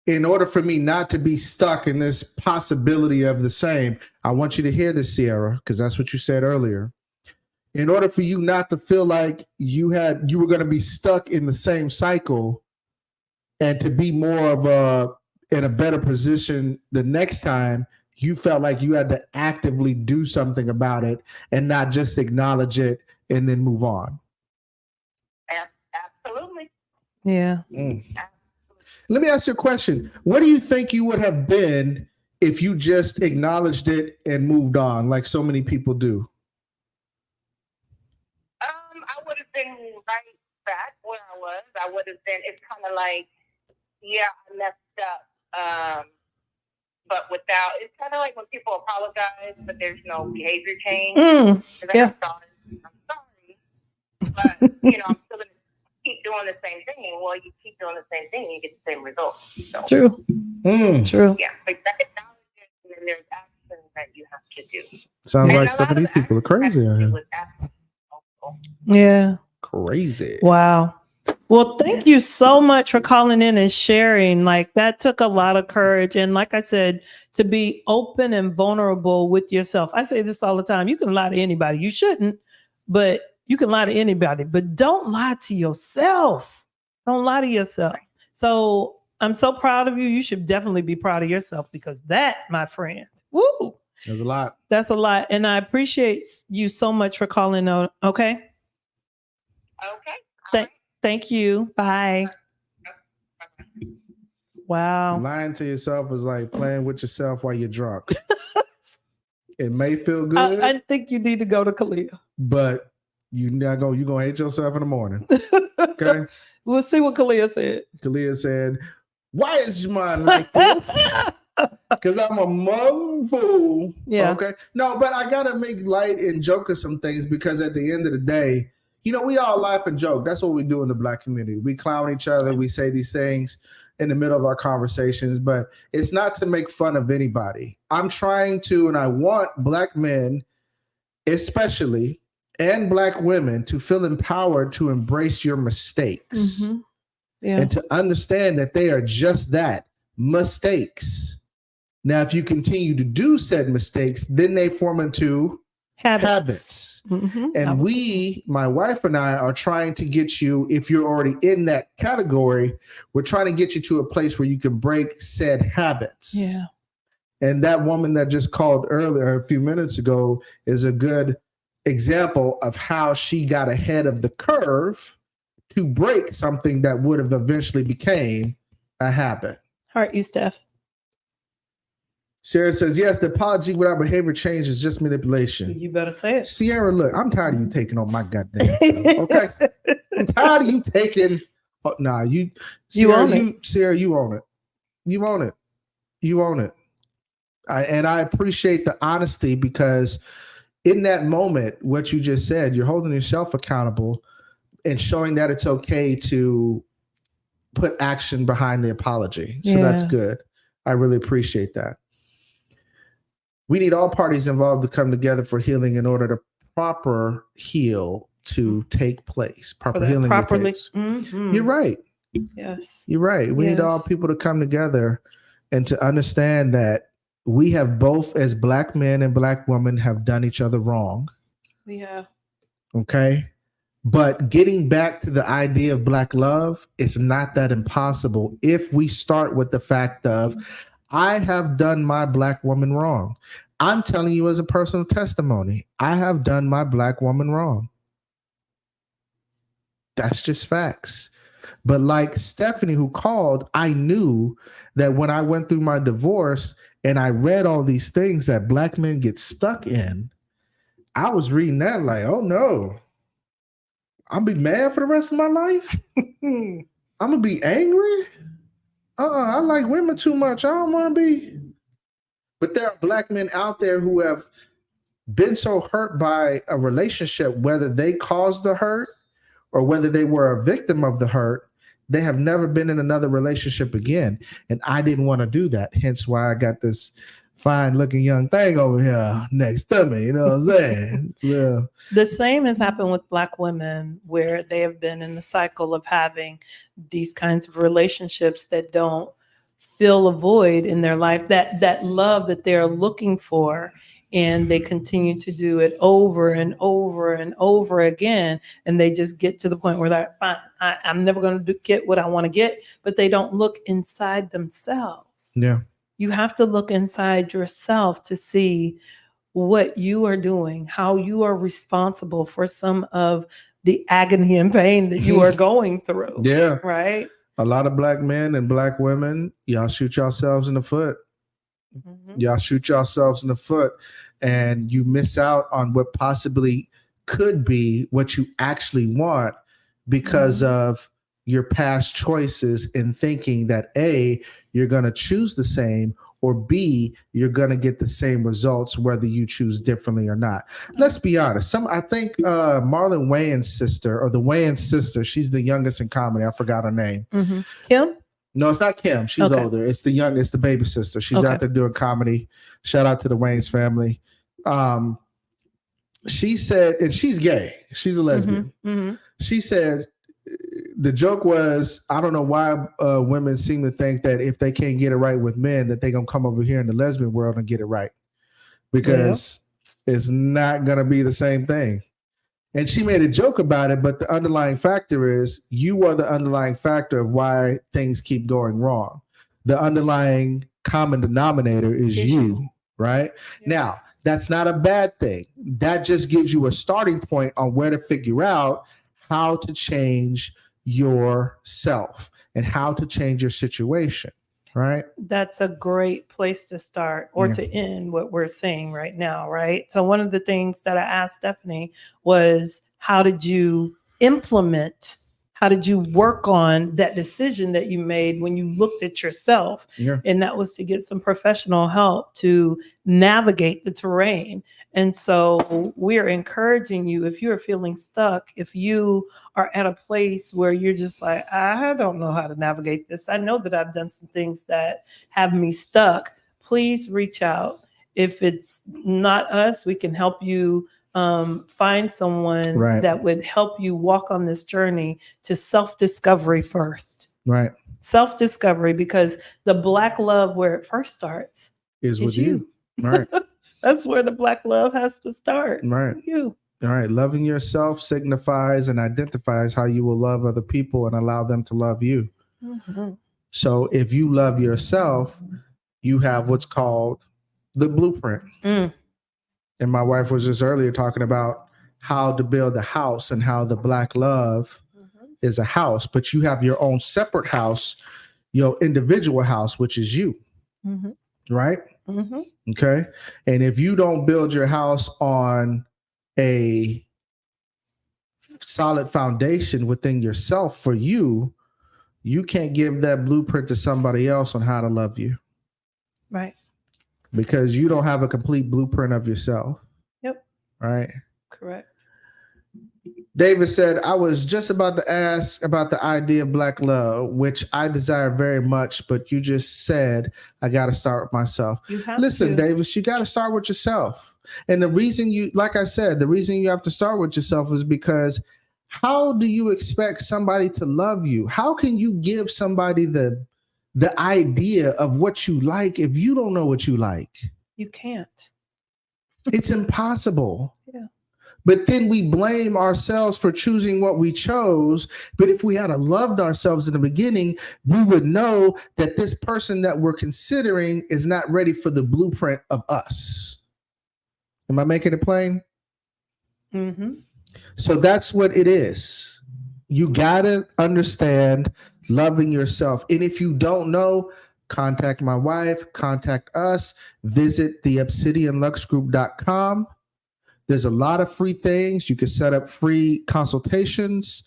in order for me not to be stuck in this possibility of the same, I want you to hear this, Sierra, because that's what you said earlier. In order for you not to feel like you were going to be stuck in the same cycle and to be more of in a better position the next time, you felt like you had to actively do something about it and not just acknowledge it and then move on. Absolutely. Yeah. Let me ask you a question. What do you think you would have been if you just acknowledged it and moved on like so many people do? I would have been right back where I was. I would have been, it's kind of like, yeah, I messed up. But without, it's kind of like when people apologize, but there's no behavior change. Yeah. I'm sorry. But, you know, I'm still going to keep doing the same thing. Well, you keep doing the same thing, you get the same result. So, True. True. Yeah. But that acknowledgement, and then there's action that you have to do. Sounds like some of these people are crazy out here. Yeah. Crazy. Wow. Well, thank you so much for calling in and sharing. Like, that took a lot of courage. And like I said, to be open and vulnerable with yourself. I say this all the time. You can lie to anybody. You shouldn't, but you can lie to anybody, but don't lie to yourself. Don't lie to yourself. So I'm so proud of you. You should definitely be proud of yourself, because that, my friend, woo. That's a lot. That's a lot. And I appreciate you so much for calling on. Okay. Okay. Thank you. Bye. Wow. Lying to yourself is like playing with yourself while you're drunk. It may feel good. I think you need to go to Kalia. But you're going to hate yourself in the morning. Okay? We'll see what Kalia said. Kalia said, why is your mind like this? Because I'm a mum fool. Yeah. Okay. No, but I got to make light and joke of some things, because at the end of the day, you know, we all laugh and joke. That's what we do in the Black community. We clown each other. We say these things in the middle of our conversations, but it's not to make fun of anybody. I'm trying to, and I want Black men, especially, and Black women to feel empowered to embrace your mistakes and to understand that they are just that, mistakes. Now, if you continue to do said mistakes, then they form into habits. And my wife and I are trying to get you, if you're already in that category, we're trying to get you to a place where you can break said habits. Yeah. And that woman that just called earlier, a few minutes ago, is a good example of how she got ahead of the curve to break something that would have eventually became a habit. Heart you, Steph. Sarah says, yes, the apology without behavior change is just manipulation. You better say it. Sierra, look, I'm tired of you taking on my goddamn stuff, okay? I'm tired of you taking... Oh, nah, you own it. Sierra, you own it. You own it. You own it. And I appreciate the honesty, because in that moment, what you just said, you're holding yourself accountable and showing that it's okay to put action behind the apology. So that's good. I really appreciate that. We need all parties involved to come together for healing in order to proper heal to take place. Proper healing properly. You're right. Yes. You're right. We need all people to come together and to understand that we have both, as Black men and Black women, have done each other wrong. Yeah. Okay. But getting back to the idea of Black love is not that impossible if we start with the fact of, I have done my Black woman wrong. I'm telling you as a personal testimony, I have done my black woman wrong. That's just facts. But like Stephanie who called, I knew that when I went through my divorce and I read all these things that black men get stuck in, I was reading that like, oh no, I'll be mad for the rest of my life. I'm gonna be angry. I like women too much. I don't want to be. But there are black men out there who have been so hurt by a relationship, whether they caused the hurt or whether they were a victim of the hurt, they have never been in another relationship again. And I didn't want to do that. Hence why I got this fine looking young thing over here next to me. You know what I'm saying? Yeah. The same has happened with black women where they have been in the cycle of having these kinds of relationships that don't fill a void in their life, that love that they're looking for. And they continue to do it over and over and over again. And they just get to the point where they're fine. I'm never going to get what I want to get, but they don't look inside themselves. Yeah. You have to look inside yourself to see what you are doing, how you are responsible for some of the agony and pain that you are going through. Yeah. Right. A lot of black men and black women, y'all shoot yourselves in the foot. Y'all shoot yourselves in the foot and you miss out on what possibly could be what you actually want because of your past choices in thinking that A, you're going to choose the same, or B, you're going to get the same results whether you choose differently or not. Let's be honest. I think Marlon Wayans' sister, or the Wayans sister, she's the youngest in comedy. I forgot her name. Kim? No, it's not Kim. She's older. It's the youngest, the baby sister. She's out there doing comedy. Shout out to the Wayans family. She said, and she's gay. She's a lesbian. She said, the joke was, I don't know why women seem to think that if they can't get it right with men, that they're going to come over here in the lesbian world and get it right. Because it's not going to be the same thing. And she made a joke about it, but the underlying factor is you are the underlying factor of why things keep going wrong. The underlying common denominator is you, right? Yeah. Now, that's not a bad thing. That just gives you a starting point on where to figure out how to change yourself and how to change your situation, right? That's a great place to start or to end what we're saying right now, right? So one of the things that I asked Stephanie was, how did you work on that decision that you made when you looked at yourself? And that was to get some professional help to navigate the terrain. And so we're encouraging you, if you're feeling stuck, if you are at a place where you're just like, I don't know how to navigate this. I know that I've done some things that have me stuck. Please reach out. If it's not us, we can help you find someone that would help you walk on this journey to self-discovery first. Right. Self-discovery, because the black love, where it first starts, is with you. Right. That's where the black love has to start. Right. You. All right. Loving yourself signifies and identifies how you will love other people and allow them to love you. So if you love yourself, you have what's called the blueprint. And my wife was just earlier talking about how to build a house and how the black love is a house, but you have your own separate house, your individual house, which is you. Right? Okay. And if you don't build your house on a solid foundation within yourself for you, you can't give that blueprint to somebody else on how to love you. Right. Because you don't have a complete blueprint of yourself. Yep. Right. Correct. David said, I was just about to ask about the idea of black love, which I desire very much, but you just said, I got to start with myself. Listen, Davis, you got to start with yourself. And the reason like I said, the reason you have to start with yourself is because how do you expect somebody to love you? How can you give somebody the idea of what you like if you don't know what you like? You can't. It's impossible. Yeah. But then we blame ourselves for choosing what we chose. But if we had loved ourselves in the beginning, we would know that this person that we're considering is not ready for the blueprint of us. Am I making it plain? Mm-hmm. So that's what it is. You got to understand loving yourself. And if you don't know, contact my wife, contact us, visit theobsidianluxgroup.com. There's a lot of free things. You can set up free consultations,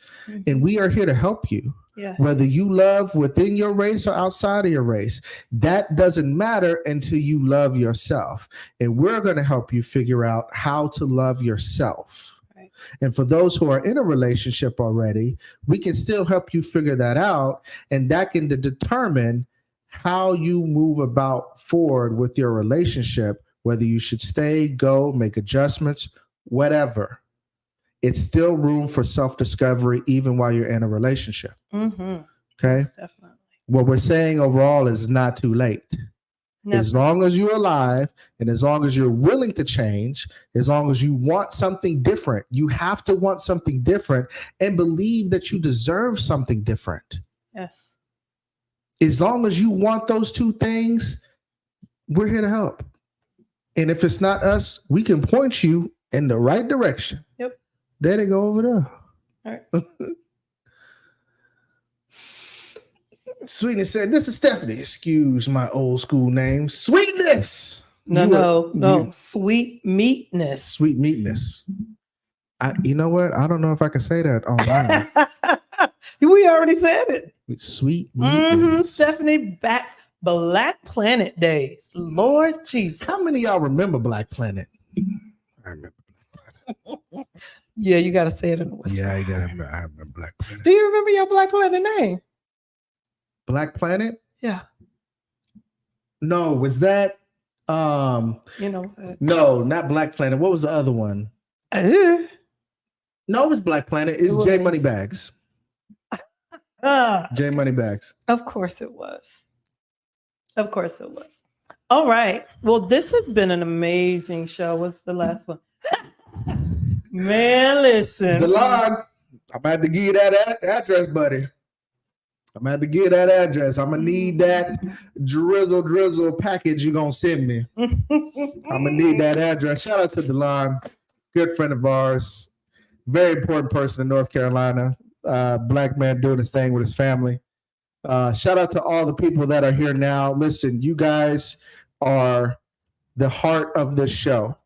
and we are here to help you. Yes. Whether you love within your race or outside of your race, that doesn't matter until you love yourself. And we're going to help you figure out how to love yourself. Right. And for those who are in a relationship already, we can still help you figure that out. And that can determine how you move about forward with your relationship, whether you should stay, go, make adjustments, whatever. It's still room for self-discovery even while you're in a relationship. Mm-hmm. Okay? Yes, definitely. What we're saying overall is not too late. Never. As long as you're alive and as long as you're willing to change, as long as you want something different, you have to want something different and believe that you deserve something different. Yes. As long as you want those two things, we're here to help. And if it's not us, we can point you in the right direction. Yep. There they go over there. All right. Sweetness said, "This is Stephanie." Excuse my old school name. Sweetness. No. Sweet meatness. Sweet meatness. You know what? I don't know if I can say that online. We already said it. Sweet meatness. Stephanie, back Black Planet days. Lord Jesus. How many of y'all remember Black Planet? I remember Black Planet. Yeah, you got to say it in a whisper. Yeah, you got to remember. I remember Black Planet. Do you remember your Black Planet name? Black Planet? Yeah. No, was that no, not Black Planet. What was the other one? No, it was Black Planet. It's J Moneybags. J Moneybags. Of course it was. All right. Well, this has been an amazing show. What's the last one? Man, listen. DeLon, I'm about to give you that address, buddy. I'm going to give that address. I'm going to need that drizzle package you're going to send me. I'm going to need that address. Shout out to DeLon, good friend of ours, very important person in North Carolina, Black man doing his thing with his family. Shout out to all the people that are here now. Listen, you guys are the heart of this show.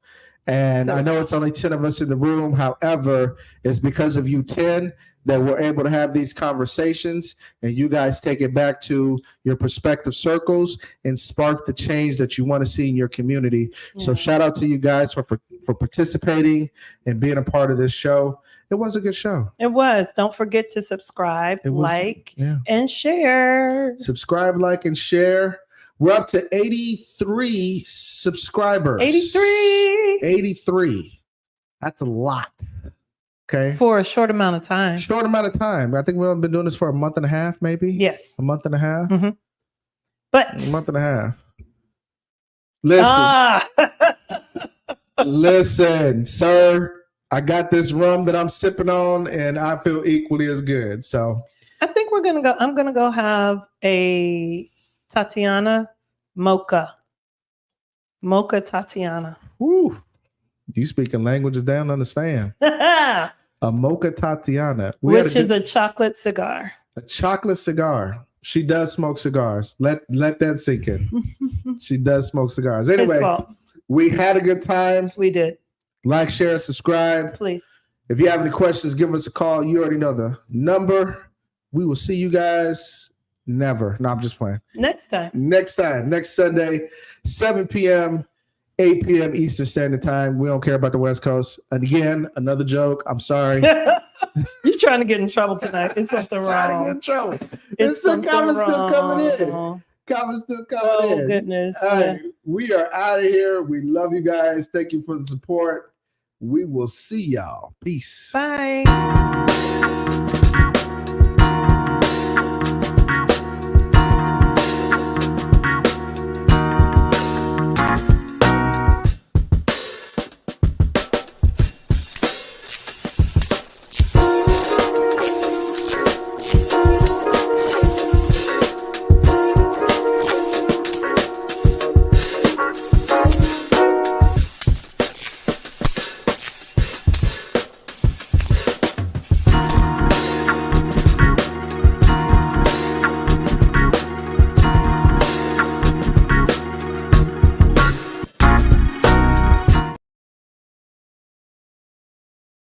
And I know it's only 10 of us in the room. However, it's because of you 10 that we're able to have these conversations, and you guys take it back to your prospective circles and spark the change that you want to see in your community. Yeah. So shout out to you guys for participating and being a part of this show. It was a good show. It was. Don't forget to subscribe, and share. Subscribe, like, and share. We're up to 83 subscribers. 83. That's a lot. Okay. For a short amount of time. I think we've been doing this for a month and a half, maybe. Yes. A month and a half. Mm-hmm. But a month and a half. Listen, sir. I got this rum that I'm sipping on, and I feel equally as good. So I think I'm gonna go have a Tatiana mocha. Mocha Tatiana. Woo. You speaking languages they don't understand. A mocha Tatiana. Which is a chocolate cigar. A chocolate cigar. She does smoke cigars. Let that sink in. She does smoke cigars. Anyway, we had a good time. We did. Like, share, subscribe. Please. If you have any questions, give us a call. You already know the number. We will see you guys never. No, I'm just playing. Next time. Next Sunday, 7 p.m., 8 p.m. Eastern Standard Time. We don't care about the West Coast. And again, another joke. I'm sorry. You're trying to get in trouble tonight. It's something wrong. Trying to get in trouble. It's something comments wrong. Still coming in. Comments still coming in. Oh, goodness. We are out of here. We love you guys. Thank you for the support. We will see y'all. Peace. Bye.